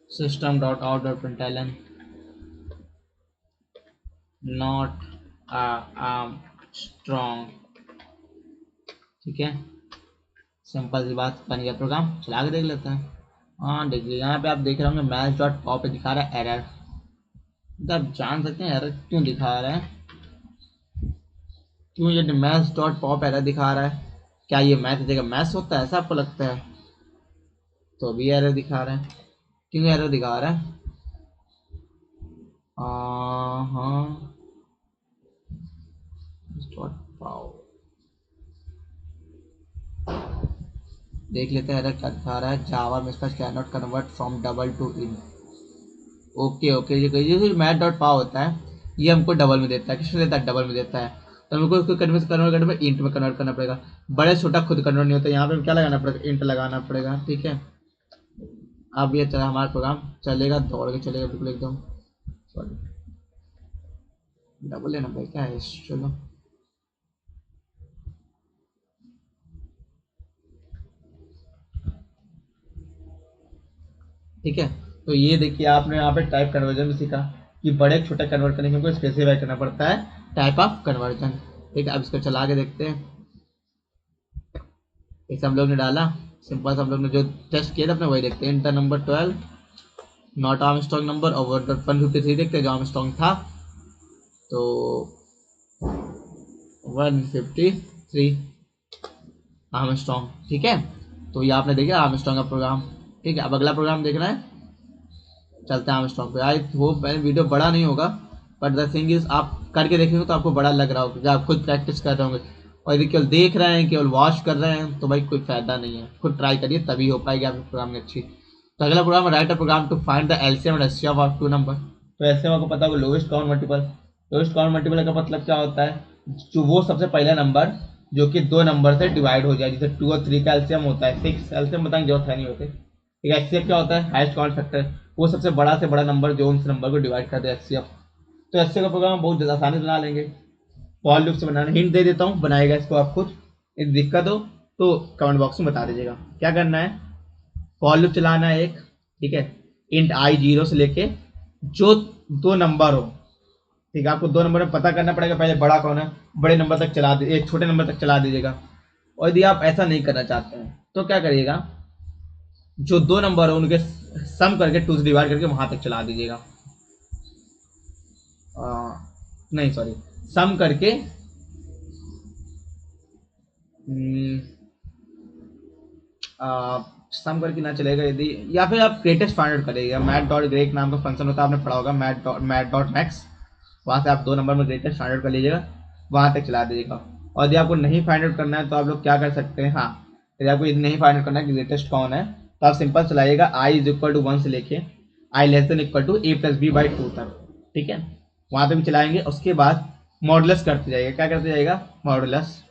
system dot out dot println not arm strong. ठीक है, सिंपल सी बात, बन गया प्रोग्राम। चला के देख लेते हैं। हाँ देखिए, यहाँ पे आप देख रहे होंगे मैथ डॉट पॉप पे दिखा रहा है एरर, तो आप जान सकते हैं एरर क्यों दिखा रहा है, क्यों ये मैथ्स डॉट पॉप एरर दिखा रहा है, क्या ये मैथ की जगह मैथ्स होता है, ऐसा आपको लगता है, तो भी एरर दिखा रहा है, क्यों एरर दिखा रहा है, हाँ डॉट पॉप देख लेते हैं एरर क्या दिखा रहा है, जावा में इसका can not convert from double two in. Okay okay, ये मैथ डॉट पाव होता है, ये हमको डबल में देता है, किसमें देता है, डबल में देता है, तो हमको इसको कन्वर्ट करने में इंट में कन्वर्ट करना पड़ेगा, बड़े छोटा खुद कन्वर्ट नहीं होता, यहाँ पे क्या लगाना पड़ेगा, इंट लगाना पड़ेगा। ठीक है, अब ये चला हमारा प्रोग्राम, चलेगा, दौड़ के चलेगा बिल्कुल एकदम, सॉरी डबल लेना पड़ेगा, क्या है, चलो ठीक है। तो ये देखिए आपने यहाँ पे टाइप कन्वर्जन में सीखा कि बड़े छोटे कन्वर्ट करने के हमको स्पेसिफाई करना पड़ता है टाइप ऑफ कन्वर्जन। ठीक है, अब इसको चला के देखते हैं, इसे हम लोग ने डाला, सिंपल हम लोग ने जो टेस्ट किया था अपने वही देखते हैं, inter number 12 not Armstrong number और 153 देखते हैं जो आर्मस्ट्रांग था, तो 153 आर्मस्ट्रांग। ठीक है, तो ये आपने देखा आर्मस्ट्रांग का प्रोग्राम। ठीक है, अब अगला प्रोग्राम देखना है, चलते हैं आर्मस्ट्रांग पे। आई होप वीडियो बड़ा नहीं होगा, बट द थिंग इज आप करके देखेंगे तो आपको बड़ा लग रहा होगा, आप खुद प्रैक्टिस कर रहे होंगे, और यदि केवल देख रहे हैं, केवल वॉच कर रहे हैं, तो भाई कोई फायदा नहीं है, खुद ट्राई करिए तभी हो पाएगी आपकी प्रोग्रामिंग अच्छी। तो अगला program, write a program to find the LCM and HCF of two number. तो एलसीएम आपको पता होगा, lowest common multiple. Lowest common multiple का मतलब क्या होता है, जो वो सबसे पहला नंबर जो कि 2 नंबर से डिवाइड हो जाए, जैसे 2 और 3 का एलसीएम होता है 6, एलसीएम बताएंगे जरूरत है नहीं होते। ठीक है, एचसीएफ क्या होता है, हाईएस्ट कॉमन फैक्टर, वो सबसे बड़ा से बड़ा नंबर जो उस नंबर को डिवाइड कर दे, एचसीएफ। तो एचसीएफ का प्रोग्राम बहुत आसानी से बना लेंगे, फॉर लूप से बनाना, हिंट दे देता हूँ, बनाएगा इसको आप खुद, यदि दिक्कत हो तो कमेंट बॉक्स में बता दीजिएगा। क्या करना है, फॉर लूप चलाना है एक, ठीक है, इंट आई 0 से लेके जो 2 नंबर हो ठीक है, आपको 2 नंबर में पता करना पड़ेगा पहले बड़ा कौन है, बड़े नंबर तक चला दे, एक छोटे नंबर तक चला दीजिएगा। और यदि आप ऐसा नहीं करना चाहते हैं तो क्या करिएगा, जो 2 नंबर है उनके सम करके 2 से डिवाइड करके वहां तक चला दीजिएगा। नहीं सॉरी, सम करके सम करके ना चलेगा यदि, या फिर आप ग्रेटेस्ट फाइंड आउट करिएगा। मैथ डॉट ग्रेट नाम का फंक्शन होता है, आपने पढ़ा होगा, मैथ डॉट मैक्स। वहाँ से आप 2 नंबर में ग्रेटेस्ट फाइंड आउट कर लीजिएगा, वहाँ तक चला दीजिएगा। और यदि आपको नहीं फाइंड आउट करना है तो आप लोग क्या कर सकते हैं, हाँ, यदि आपको यदि नहीं फाइंड आउट करना है कि ग्रेटेस्ट कौन है, तो आप सिंपल चलाइएगा आई इज इक्वल टू 1 से लेके I less than equal to A plus B by 2 तक। ठीक है, वहाँ तक भी चलाएंगे। उसके बाद मॉडुलस करते जाइएगा। क्या करते जाइएगा, मॉडुलस।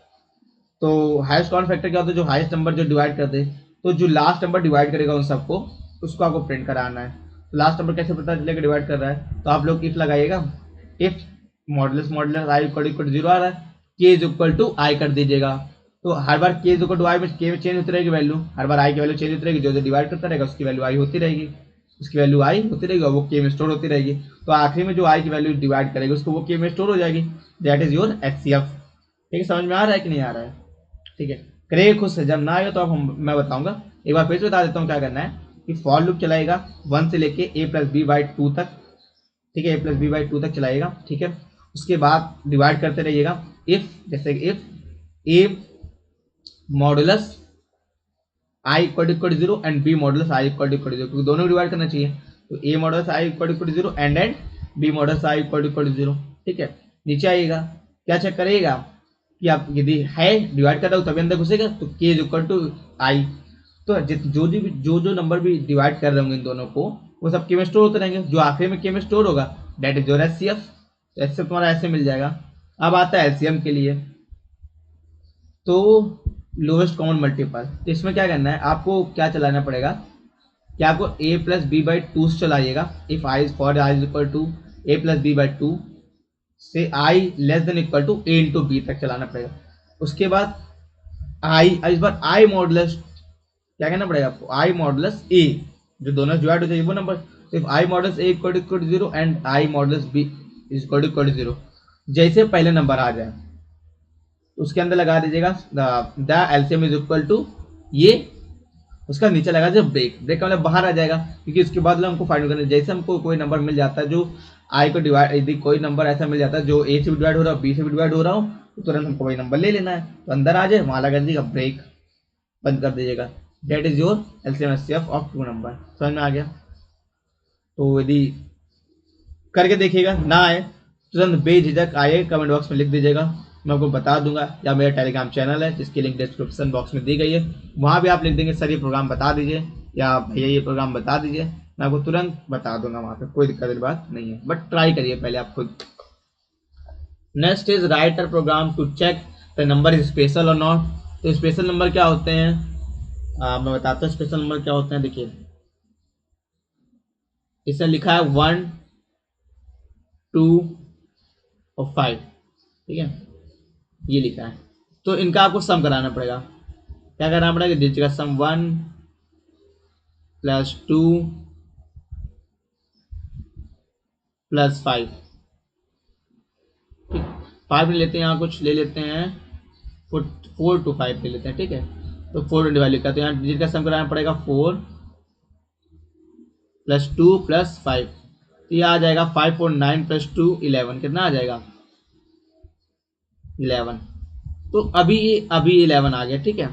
तो हाईएस्ट कॉमन फैक्टर क्या होता है, जो हाईएस्ट नंबर जो डिवाइड कर दे, तो जो लास्ट नंबर डिवाइड करेगा उन सबको, उसको आपको प्रिंट कराना है। तो लास्ट नंबर कैसे पता चलेगा डिवाइड कर रहा है, तो आप लोग इफ लगाइएगा, if modulus modulus I equal to 0 आ रहा है, के इज इक्वल टू आई कर दीजिएगा। तो हर बार के इज इक्वल टू आई में के में चेंज होती रहेगी वैल्यू, हर बार आई की वैल्यू चेंज होती रहेगी, जो जो डिवाइड करता रहेगा उसकी वैल्यू आई होती रहेगी, उसकी वैल्यू आई होती रहेगी, और वो के में स्टोर होती रहेगी। तो आखिरी में जो आई की वैल्यू डिवाइड करेगी उसको वो के में स्टोर हो जाएगी। That is your HCF. ठीक है, समझ में आ रहा है कि नहीं आ रहा है? ठीक है, करिए खुद से, जब ना आए तो अब मैं बताऊंगा। एक बार फिर से बता देता हूँ क्या करना है, कि फॉर लूप चलाएगा 1 से लेके ए प्लस बी बाई 2 तक। ठीक है, ए प्लस बी बाई 2 तक चलाएगा। ठीक है, उसके बाद डिवाइड करते रहिएगा। इफ, जैसे if A modulus I equal to 0 and B modulus I equal to 0, क्योंकि दोनों डिवाइड करना चाहिए। तो A modulus I equal to 0 and B modulus I equal to 0। ठीक है, नीचे आइएगा, क्या चेक करिएगा कि आप यदि है डिवाइड कर रहा हो तभी अंदर घुसेगा, तो के इज इक्वल टू आई। तो जो नंबर भी डिवाइड कर रहे होंगे इन दोनों को, वो सब के में स्टोर होते रहेंगे। जो आखिरी में के में स्टोर होगा दैट इज योर एचसीएफ। तो एचसीएफ तुम्हारा ऐसे मिल जाएगा। अब आता है एलसीएम के लिए, तो लोवेस्ट कॉमन मल्टीपल। तो इसमें क्या करना है, आपको क्या चलाना पड़ेगा कि आपको ए प्लस बी बाई 2 से चलाइएगा। If I for I is equal to A plus B by 2 से I less than equal to A into B तक चलाना पड़ेगा। उसके बाद आई, इस बार आई मॉडुलस क्या कहना पड़ेगा आपको, आई मॉडुलस ए, जो दोनों डिवाइड हो जाएगी वो नंबर। If i modulus a equal to 0 and i modulus b is equal to 0, जैसे पहले नंबर आ जाए उसके अंदर लगा दीजिएगा the LCM is equal to ये, उसका नीचे लगा दीजिए ब्रेक। ब्रेक का मतलब बाहर आ जाएगा, क्योंकि उसके बाद हमको फाइंड करना है। जैसे हमको कोई नंबर मिल जाता है जो आई को डिवाइड, यदि कोई नंबर ऐसा मिल जाता है जो ए से भी डिवाइड हो रहा है बी से भी डिवाइड हो रहा हो, तो तुरंत हमको वही नंबर ले लेना है। तो अंदर आ जाए, वहां लगा दीजिएगा ब्रेक, बंद कर दीजिएगा। That is your LCM HCF of 2 number. समझ में आ गया? तो यदि करके देखिएगा, ना आए तुरंत बेझिझक आइए कमेंट बॉक्स में लिख दीजिएगा, मैं आपको बता दूंगा। या मेरा टेलीग्राम चैनल है जिसकी लिंक डिस्क्रिप्शन बॉक्स में दी गई है, वहाँ भी आप लिख देंगे सर ये प्रोग्राम बता दीजिए, या भैया ये प्रोग्राम बता दीजिए, मैं आपको तुरंत बता दूंगा। वहाँ पे कोई दिक्कत की बात नहीं है, बट ट्राई करिए पहले आप खुद। Next is write a program to check the number is special or not. तो स्पेशल नंबर क्या होते हैं, मैं बताता हूँ स्पेशल नंबर क्या होते हैं। देखिए, इसमें लिखा है 1, 2 और 5। ठीक है, ये लिखा है। तो इनका आपको सम कराना पड़ेगा। क्या कराना पड़ेगा, डिजिट का सम 1 + 2 + 5। ठीक, 5 ले लेते हैं, यहाँ कुछ ले लेते हैं 4 to 5 ले लेते हैं। ठीक है, तो 4 वैल्यू का, तो यहाँ डिजिट का सम कराना पड़ेगा 4 + 2 + 5। तो ये आ जाएगा 5 और 9 + 2 11। कितना आ जाएगा, 11। तो अभी 11 आ गया। ठीक है,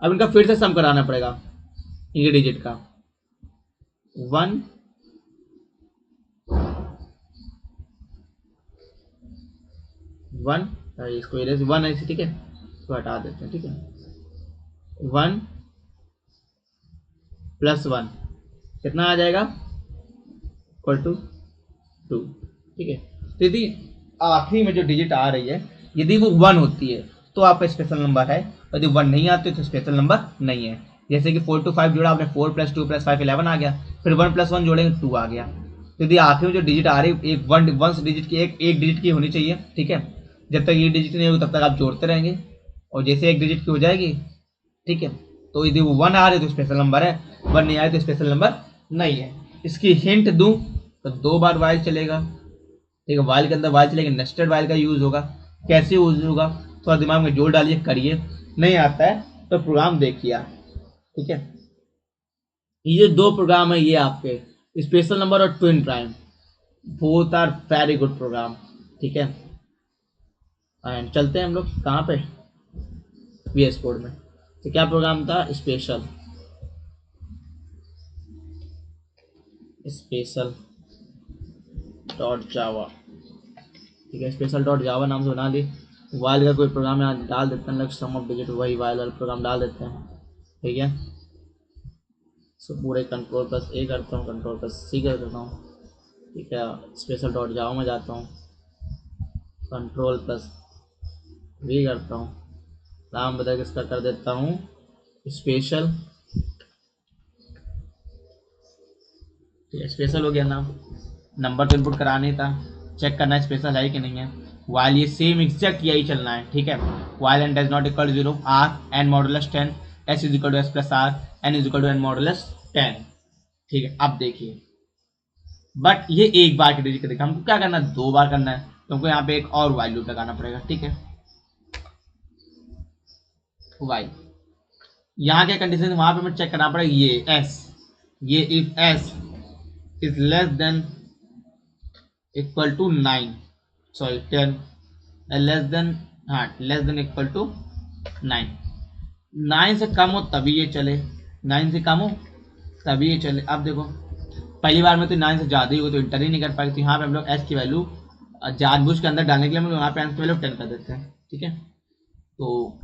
अब इनका फिर से सम कराना पड़ेगा, इनके डिजिट का 1 1, इसको इरेज 1 ऐसे। ठीक है, तो हटा देते हैं। ठीक है, 1 + 1 कितना आ जाएगा, = 2। ठीक है, तो यदि आखिरी में जो डिजिट आ रही है यदि वो 1 होती है तो आपका स्पेशल नंबर है, यदि 1 नहीं आती तो स्पेशल नंबर नहीं है। जैसे कि 4 to 5 जोड़ा आपने, 4 + 2 + 5 11 आ गया, फिर 1 + 1 जोड़ेंगे 2 आ गया। तो यदि आखिर में जो डिजिट आ रही है एक वन डिजिट की, एक डिजिट की होनी चाहिए। ठीक है, जब तक ये डिजिट नहीं होगी तब तक आप जोड़ते रहेंगे, और जैसे एक डिजिट की हो जाएगी, ठीक है, तो यदि वो 1 आ रही है तो स्पेशल नंबर है, 1 नहीं आए तो स्पेशल नंबर नहीं है। इसकी हिंट दूं तो 2 बार वाइज चलेगा, ठीक है, वाइल के अंदर वाइल चलेगी, नेस्टेड वाइल का यूज होगा। कैसे यूज होगा थोड़ा दिमाग में जोर डालिए, करिए। नहीं आता है तो प्रोग्राम देखिए आप। ठीक है, ये दो प्रोग्राम है, ये आपके स्पेशल नंबर और twin prime, both are very good program. ठीक है, एंड चलते हैं हम लोग कहाँ पे, VS कोड में। तो क्या प्रोग्राम था, स्पेशल स्पेशल डॉट जावा। ठीक है, स्पेशल डॉट जावा नाम से बना ली। वाइल का कोई प्रोग्राम यहाँ डाल देते हैं, सम ऑफ डिजिट, वही वाइल वाला प्रोग्राम डाल देते हैं। ठीक है, सो पूरे कंट्रोल प्लस ए करता हूँ, कंट्रोल प्लस सी कर देता हूँ। ठीक है, स्पेशल डॉट जावा में जाता हूँ, कंट्रोल प्लस वी करता हूँ, नाम बदल के इसका कर देता हूँ स्पेशल। ठीक है, स्पेशल हो गया नाम। नंबर तो इनपुट कराना ही था, चेक करना है स्पेशल है कि नहीं है। वाइल ये सेम एग्जैक्ट यही चलना है। ठीक है, while n does not equal 0, r n modulus 10, s is equal to s plus r, n is equal to n modulus 10। ठीक है, अब देखिए, बट ये एक बार की डिजिट देखा, हमको क्या करना है, 2 बार करना है, तो हमको यहाँ पे एक और वाइल लूप लगाना पड़ेगा। ठीक है, वाइल यहाँ क्या कंडीशन वहां पे हमें चेक करना पड़ेगा, ये एस, ये if s is less than equal to 9, sorry 10, less than, हाँ लेस देन इक्वल टू 9, 9 से कम हो तभी ये चले, 9 से कम हो तभी ये चले। अब देखो पहली बार में तो 9 से ज़्यादा ही हो तो इंटर ही नहीं कर पाएगी, तो यहाँ पे हम लोग एस की वैल्यू जानबूझ के अंदर डालने के लिए हम लोग यहाँ पे एस की वैल्यू 10 कर देते हैं। ठीक है, तो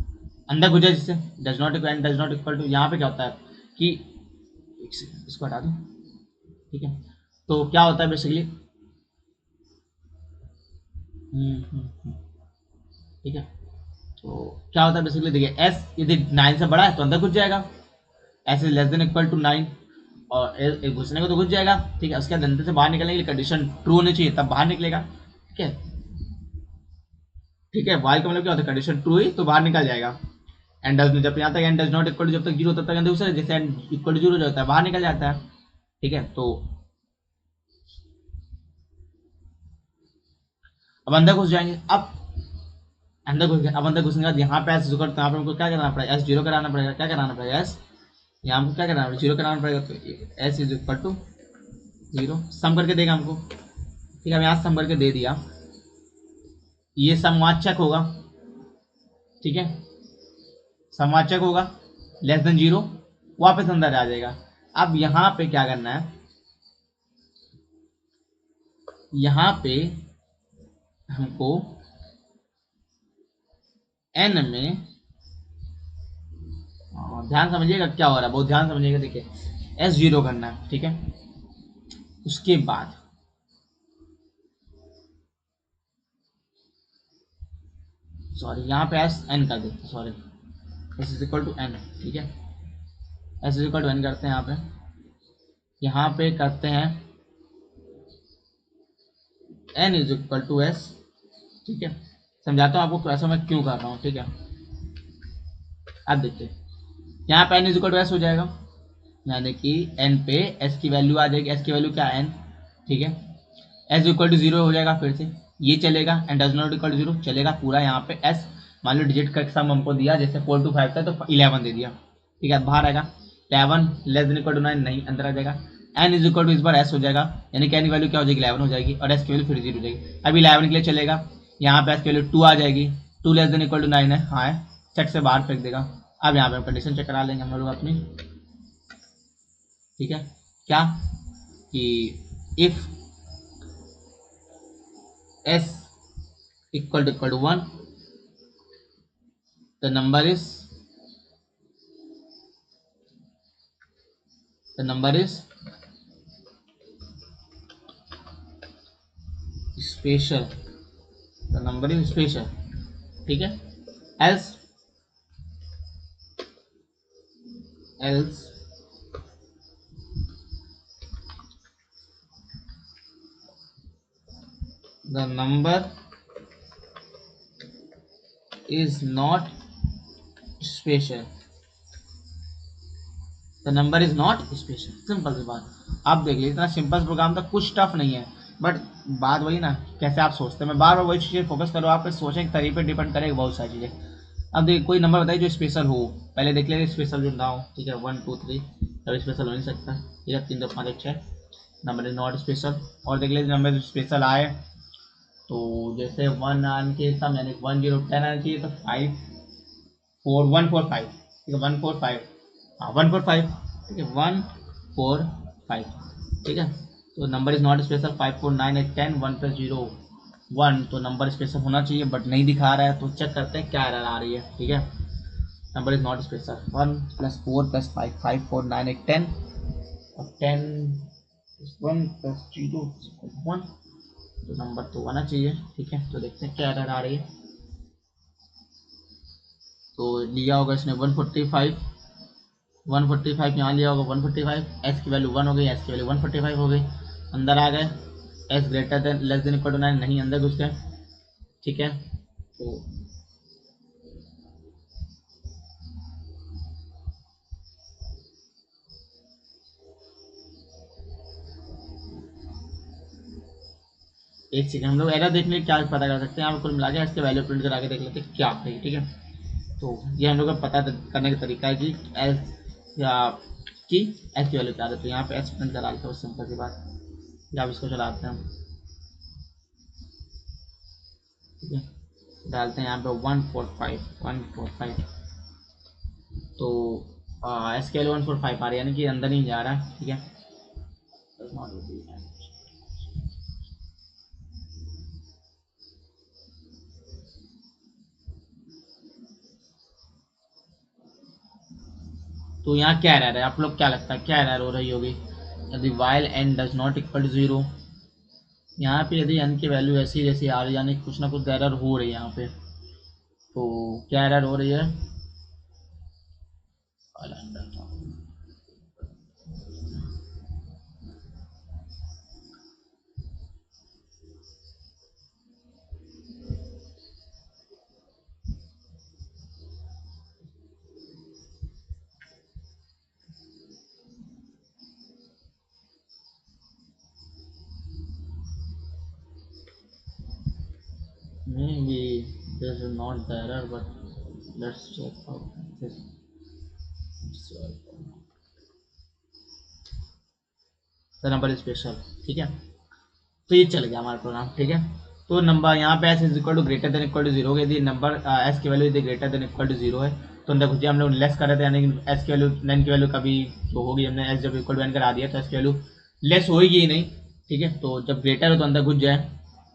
अंदर गुजर जिससे does not equal, does not equal to, यहाँ पे क्या होता है कि इसको हटा दो। ठीक है, तो क्या होता है बेसिकली, ठीक है, तो क्या होता है बेसिकली, देखिए एस यदि 9 से बड़ा है तो अंदर घुस जाएगा, s is less than equal to 9, और घुसने को तो घुस जाएगा। ठीक है, उसके अंदर से बाहर निकलने के लिए कंडीशन ट्रू होनी चाहिए तब बाहर निकलेगा। ठीक है, ठीक है, वाइल का मतलब क्या होता है, कंडीशन ट्रू ही तो बाहर निकल जाएगा। एंड डज, जब यहाँ तक and does not equal to, जब तक 0 तब तक अंदर घुसेगा, जैसे एंड इक्वल टू 0 जो होता है बाहर निकल जाता है। ठीक है, तो अब अंदर घुस जाएंगे, अब अंदर घुस गए, अब अंदर घुसने के बाद यहाँ पे एस जीरो, यहाँ पे हमको क्या करना पड़ेगा, एस जीरो कराना पड़ेगा। क्या कराना पड़ेगा, एस यहाँ हमको क्या करना पड़ेगा, जीरो कराना पड़ेगा, तो एस इज इक्वल टू 0 सम करके देगा हमको। ठीक है, हम यहाँ सम करके दे दिया, ये समवाचक होगा। ठीक है, समवाचक होगा, लेस देन 0 वापस अंदर आ जाएगा। अब यहाँ पे क्या करना है, यहाँ पे हमको एन में, ध्यान समझिएगा क्या हो रहा है, बहुत ध्यान समझिएगा। देखिए एस जीरो करना है। ठीक है, उसके बाद सॉरी यहाँ पे एस एन कर देते, sorry s is equal to n. ठीक है, s is equal to n करते हैं, यहाँ पे करते हैं n is equal to s. ठीक है, समझाता हूँ आपको ऐसा मैं क्यों कर रहा हूँ। ठीक है, अब देखिए यहाँ पे n is equal to s हो जाएगा, यानी कि एन पे एस की वैल्यू आ जाएगी, एस की वैल्यू क्या है एन। ठीक है, एस इक्वल टू 0 हो जाएगा, फिर से ये चलेगा, and does not equal to 0 चलेगा पूरा। यहाँ पे एस मान लो डिजिट का सम हमको दिया, जैसे 4 to 5 था तो 11 दे दिया। ठीक है, बाहर आएगा 11 लेस देन इक्वल टू 9, नहीं अंदर आ जाएगा। एन इज इक्वल टू इस बार एस हो जाएगा, यानी कि एन की वैल्यू क्या हो जाएगी, 11 हो जाएगी, और एस की वैल्यू फिर 0 हो जाएगी। अब 11 के लिए चलेगा, यहाँ पे एस की वैल्यू 2 आ जाएगी, 2 लेस देन इक्वल टू 9 है, हाँ है, चेक से बाहर फेंक देगा। अब यहाँ पे हम कंडीशन चेक करा लेंगे हम लोग अपनी। ठीक है, क्या कि if s equal to 1, the number is special, the number is special। ठीक है, else the number is not special, the number is not special. Simple सी बात। आप देख लीजिए, इतना सिंपल प्रोग्राम था, कुछ टफ नहीं है। बट बात वही ना, कैसे आप सोचते हैं, मैं बार बार वही चीज़ें फोकस करूँ, आपके सोचने के तरीके पर डिपेंड करेगा बहुत सारी चीज़ें। अब देखिए कोई नंबर बताइए जो स्पेशल हो, पहले देख लेंगे स्पेशल जो ना हो, ठीक है 1 2 3 तब स्पेशल हो नहीं सकता, ठीक है 3 2 5 1 6 नंबर इज नॉट स्पेशल। और देख लीजिए नंबर स्पेशल आए तो जैसे 1 आने के हिसाब यानी 1010 आना चाहिए, तो 54145, ठीक है 145, हाँ 145, ठीक है 145, ठीक है। तो नंबर इज नॉट स्पेशल, 549 8 10 1 + 0 1, तो नंबर स्पेशल होना चाहिए बट नहीं दिखा रहा है, तो चेक करते हैं क्या एरर आ रही है, ठीक है। नंबर इज नॉट स्पेशल, 1 + 4 + 5 549 8 10 और 10 + 1 + 0 = 1, तो नंबर तो आना चाहिए, ठीक है। तो देखते हैं क्या एरर आ रही है। तो लिया होगा इसने 145, 145 यहाँ लिया होगा 145, एस की वैल्यू 1 हो गई, एस की वैल्यू 145 हो गई, अंदर आ गए, s greater than less than equal to 9 नहीं, अंदर घुस गए, ठीक है। तो एक सेकंड, हम लोग एरर देखने क्या पता कर सकते हैं, आप कुल मिला के इसके वैल्यू प्रिंट करा के देख लेते हैं क्या है, ठीक है। तो ये हम लोग का पता करने का तरीका है कि एस या कि एस की वैल्यू क्या है, तो यहाँ पे एस प्रिंट करा लेते हैं, सिंपल सी बात, या आप इसको चलाते हैं, ठीक है। डालते हैं यहाँ पे 145 तो एस के 145 आ रही है, यानी कि अंदर नहीं जा रहा है, ठीक है। तो यहाँ क्या एरर है, आप लोग क्या लगता है क्या एरर हो रही होगी, यदि while n does not equal to 0, यहाँ पे यदि एन की वैल्यू ऐसी जैसी आ रही है, यानी कुछ ना कुछ एरर हो रही है यहाँ पे, तो क्या एरर हो रही है। Maybe this is not the error, but let's check out this. The number is special, ठीक है। तो ये चल गया हमारा प्रोग्राम, ठीक है। तो नंबर यहाँ पे s is equal to greater than equal to 0, यदि नंबर एस की वैल्यू यदि ग्रेटर देन इक्वल टू 0 है, तो अंदर कुछ हम लोग लेस कर रहे थे, यानी कि एस की वैल्यू नाइन की वैल्यू कभी तो होगी, हमने एस जब इक्वल टू एन करा दिया तो एस की वैल्यू लेस होगी ही नहीं, ठीक है। तो जब ग्रेटर हो तो अंदर घुस जाए,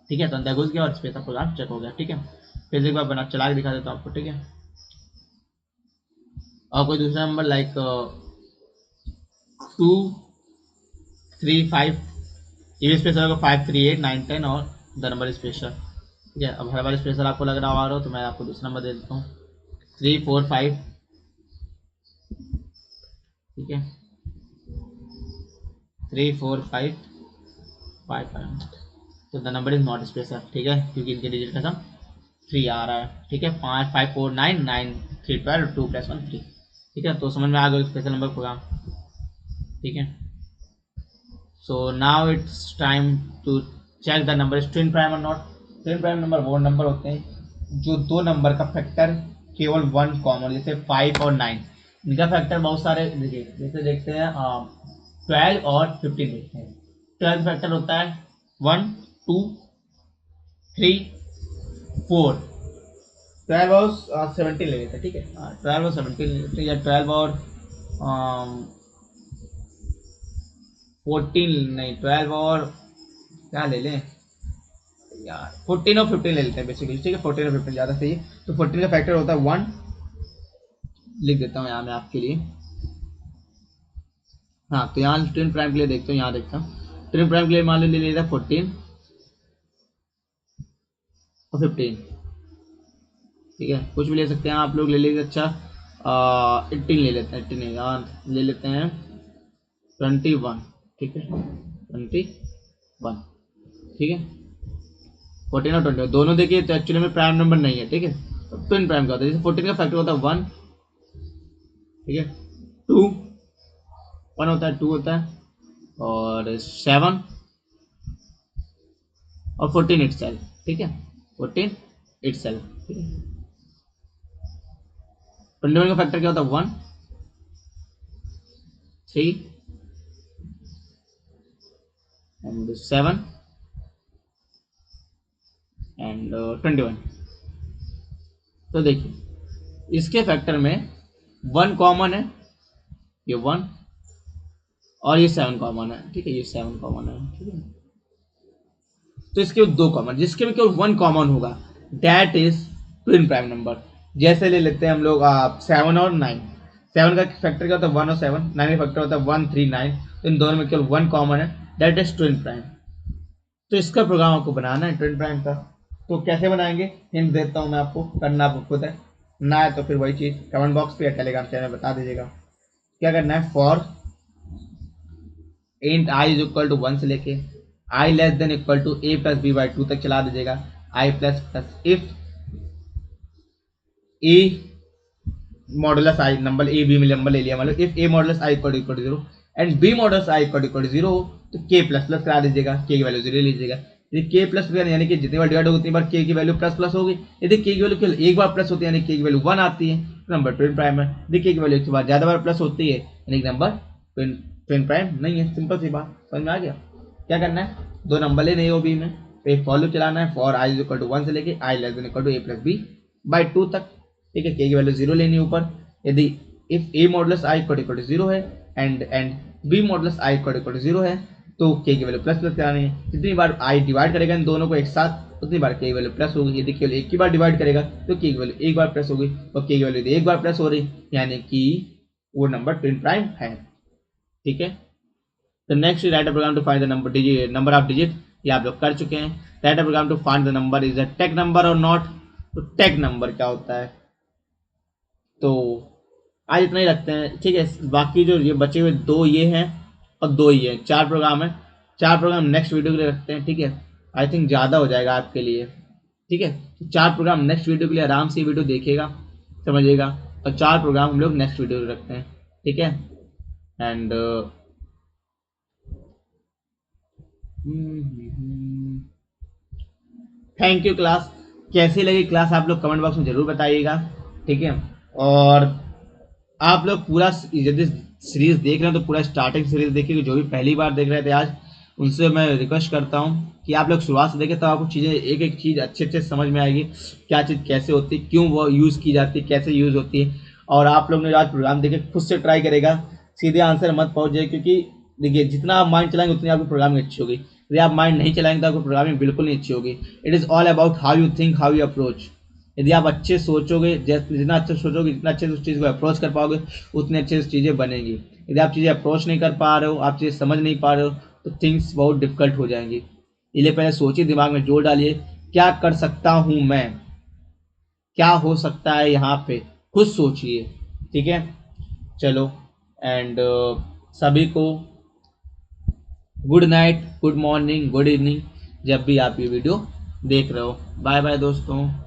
ठीक है, तो अंदर घुस गया और स्पेस प्रोग्राम चेक हो गया, ठीक है। फिर एक बार बना चला के दिखा देता हूँ आपको, ठीक है। और कोई दूसरा नंबर लाइक 2 3 5, ये स्पेशल होगा 5 3 8 9 10 और द नंबर स्पेशल, ठीक है। अब हर बार स्पेशल आपको लग रहा हो तो मैं आपको दूसरा नंबर दे देता हूँ 3 4 5, ठीक है 3 4 5 5 5, तो the number is not special, ठीक है, क्योंकि इनके डिजिट का सम 3 आ रहा है, ठीक है। 5 5 4 9 9 3 12 2 + 1 3, ठीक है। तो समझ में आ गया स्पेशल नंबर प्रोग्राम, ठीक है। So now it's time to check the number is twin prime or not. Twin prime number वो नंबर होते हैं जो दो नंबर का फैक्टर केवल वन कॉमन, जैसे 5 और 9, इनका फैक्टर बहुत सारे, देखिए जैसे देखते हैं 12 और 15 देखते हैं। 12 फैक्टर होता है 1 2 3 4, 12 और 17 ले लेते हैं, ठीक है। 12 और 17 ले लेते हैं, या 12 और 14 नहीं, 12 और क्या ले लें यार, 14 और 15 ले लेते हैं बेसिकली, ठीक है। 14 और 15 ज़्यादा सही है। तो 14 का फैक्टर होता है 1, लिख देता हूँ यहाँ मैं आपके लिए। हाँ, तो यहाँ ट्विन प्राइम के लिए देखते हैं, यहाँ देखता हूँ ट्विन प्राइम के लिए मान लो ले लेता 14 और 15, ठीक है। कुछ भी ले सकते हैं आप लोग, ले लीजिए अच्छा 18 ले लेते हैं, 18 यहाँ ले लेते हैं 21, ठीक है 21, ठीक है। 14 और 20 दोनों देखिए तो एक्चुअली में प्राइम नंबर नहीं है, ठीक है। तो ट्विन प्राइम का होता है, जैसे 14 का फैक्टर होता है 1, ठीक है। 2 1 होता है, 2 होता है, और 7 और 14 इटसेल्फ, ठीक है, 14 इटसेल्फ, ठीक है। 21 का फैक्टर क्या होता है, 1 3 एंड 7 एंड 21। तो देखिए इसके फैक्टर में 1 कॉमन है, ये 1 और ये 7 कॉमन है, ठीक है, ये 7 कॉमन है, ठीक है। तो इसके दो कॉमन, जिसके में केवल 1 कॉमन होगा that is twin prime number. जैसे ले लेते हैं हम लोग 7 और 9। 7 का फैक्टर क्या होता है, 1 और 7। 9 का फैक्टर होता है 1 3 9। तो इन दोनों में केवल 1 कॉमन है, दैट इज ट्विन प्राइम। तो इसका प्रोग्राम आपको बनाना है ट्विन प्राइम का। तो कैसे बनाएंगे, हिंट देता हूँ मैं आपको, करना आपको खुद है ना, है तो फिर वही चीज़ कमेंट बॉक्स पे या टेलीग्राम चैनल बता दीजिएगा। क्या करना है, for int I is equal to 1 से लेके I less than equal to A plus B by 2 तक चला दीजिएगा। I plus plus if A modulus I, number A B में नंबर ले लिया, मतलब if A modulus I equal to 0 and B modulus I equal to 0 तो के plus plus करा दीजिएगा, के की वैल्यू 0 लीजिएगा। यदि के प्लस यानी कि जितनी बार डिवाइड होगी उतनी बार के की वैल्यू प्लस प्लस होगी। यदि के की वैल्यू केवल एक बार प्लस होती है यानी के की वैल्यू 1 आती है तो नंबर ट्विन प्राइम है। यदि के की वैल्यू एक से ज्यादा बार प्लस होती है यानी कि नंबर ट्विन प्राइम नहीं है। सिंपल सी बात, समझ में आ गया। क्या करना है, दो नंबर लेने हैं ओ बी में, एक फॉर लूप चलाना है for I is equal to 1 से लेके I less than equal to A plus B by 2 तक, ठीक है। के की वैल्यू 0 लेनी है ऊपर। यदि if A modulus I equal to 0 है and B modulus I equal to 0 है तो के की वैल्यू प्लस प्लस करानी है। जितनी बार आई डिवाइड करेगा इन दोनों को एक साथ उतनी बार के की वैल्यू प्लस होगी। यदि केवल एक ही बार डिवाइड करेगा तो के की वैल्यू एक बार प्लस होगी, और के की वैल्यू यदि एक बार प्लस हो रही यानी कि वो नंबर ट्विन प्राइम है, ठीक है। तो next write a program to find the number digit, number of digit, ये आप लोग कर चुके हैं। Write a program to find the number is a tech number or not. तो टेक नंबर क्या होता है, तो आज इतना ही रखते हैं, ठीक है। बाकी जो ये बचे हुए दो ये हैं और दो ये हैं, 4 प्रोग्राम है। 4 प्रोग्राम नेक्स्ट वीडियो के लिए रखते हैं, ठीक है। आई थिंक ज़्यादा हो जाएगा आपके लिए, ठीक है। तो 4 प्रोग्राम नेक्स्ट वीडियो के लिए आराम से वीडियो देखिएगा, समझिएगा। और 4 प्रोग्राम हम लोग नेक्स्ट वीडियो में रखते हैं, ठीक है। And thank you class. कैसी लगी क्लास आप लोग कमेंट बॉक्स में ज़रूर बताइएगा, ठीक है। और आप लोग पूरा यदि सीरीज देख रहे हैं तो पूरा स्टार्टिंग सीरीज देखिए, जो भी पहली बार देख रहे थे आज उनसे मैं रिक्वेस्ट करता हूँ कि आप लोग शुरुआत से देखें तो आपको चीज़ें एक एक चीज़ अच्छे अच्छे समझ में आएगी, क्या चीज़ कैसे होती है, क्यों वो यूज़ की जाती है, कैसे यूज़ होती है। और आप लोग ने आज प्रोग्राम देखे खुद से ट्राई करेगा, सीधे आंसर मत पहुँच जाए, क्योंकि देखिए जितना आप माइंड चलाएंगे उतनी आपकी प्रोग्रामिंग अच्छी होगी। यदि आप माइंड नहीं चलाएंगे तो आपको प्रोग्रामिंग बिल्कुल नहीं अच्छी होगी। It is all about how you think, how you approach. यदि आप अच्छे सोचोगे, जितना अच्छे सोचोगे जितना अच्छे से उस चीज़ को अप्रोच कर पाओगे उतने अच्छे से चीज़ें बनेंगी। यदि आप चीज़ें अप्रोच नहीं कर पा रहे हो, आप चीज़ें समझ नहीं पा रहे हो तो थिंग्स बहुत डिफिकल्ट हो जाएंगी। इसलिए पहले सोचिए, दिमाग में जोर डालिए, क्या कर सकता हूँ मैं, क्या हो सकता है यहाँ पे, खुद सोचिए, ठीक है। चलो एंड सभी को good night, good morning, good evening, जब भी आप ये वीडियो देख रहे हो। बाय बाय दोस्तों।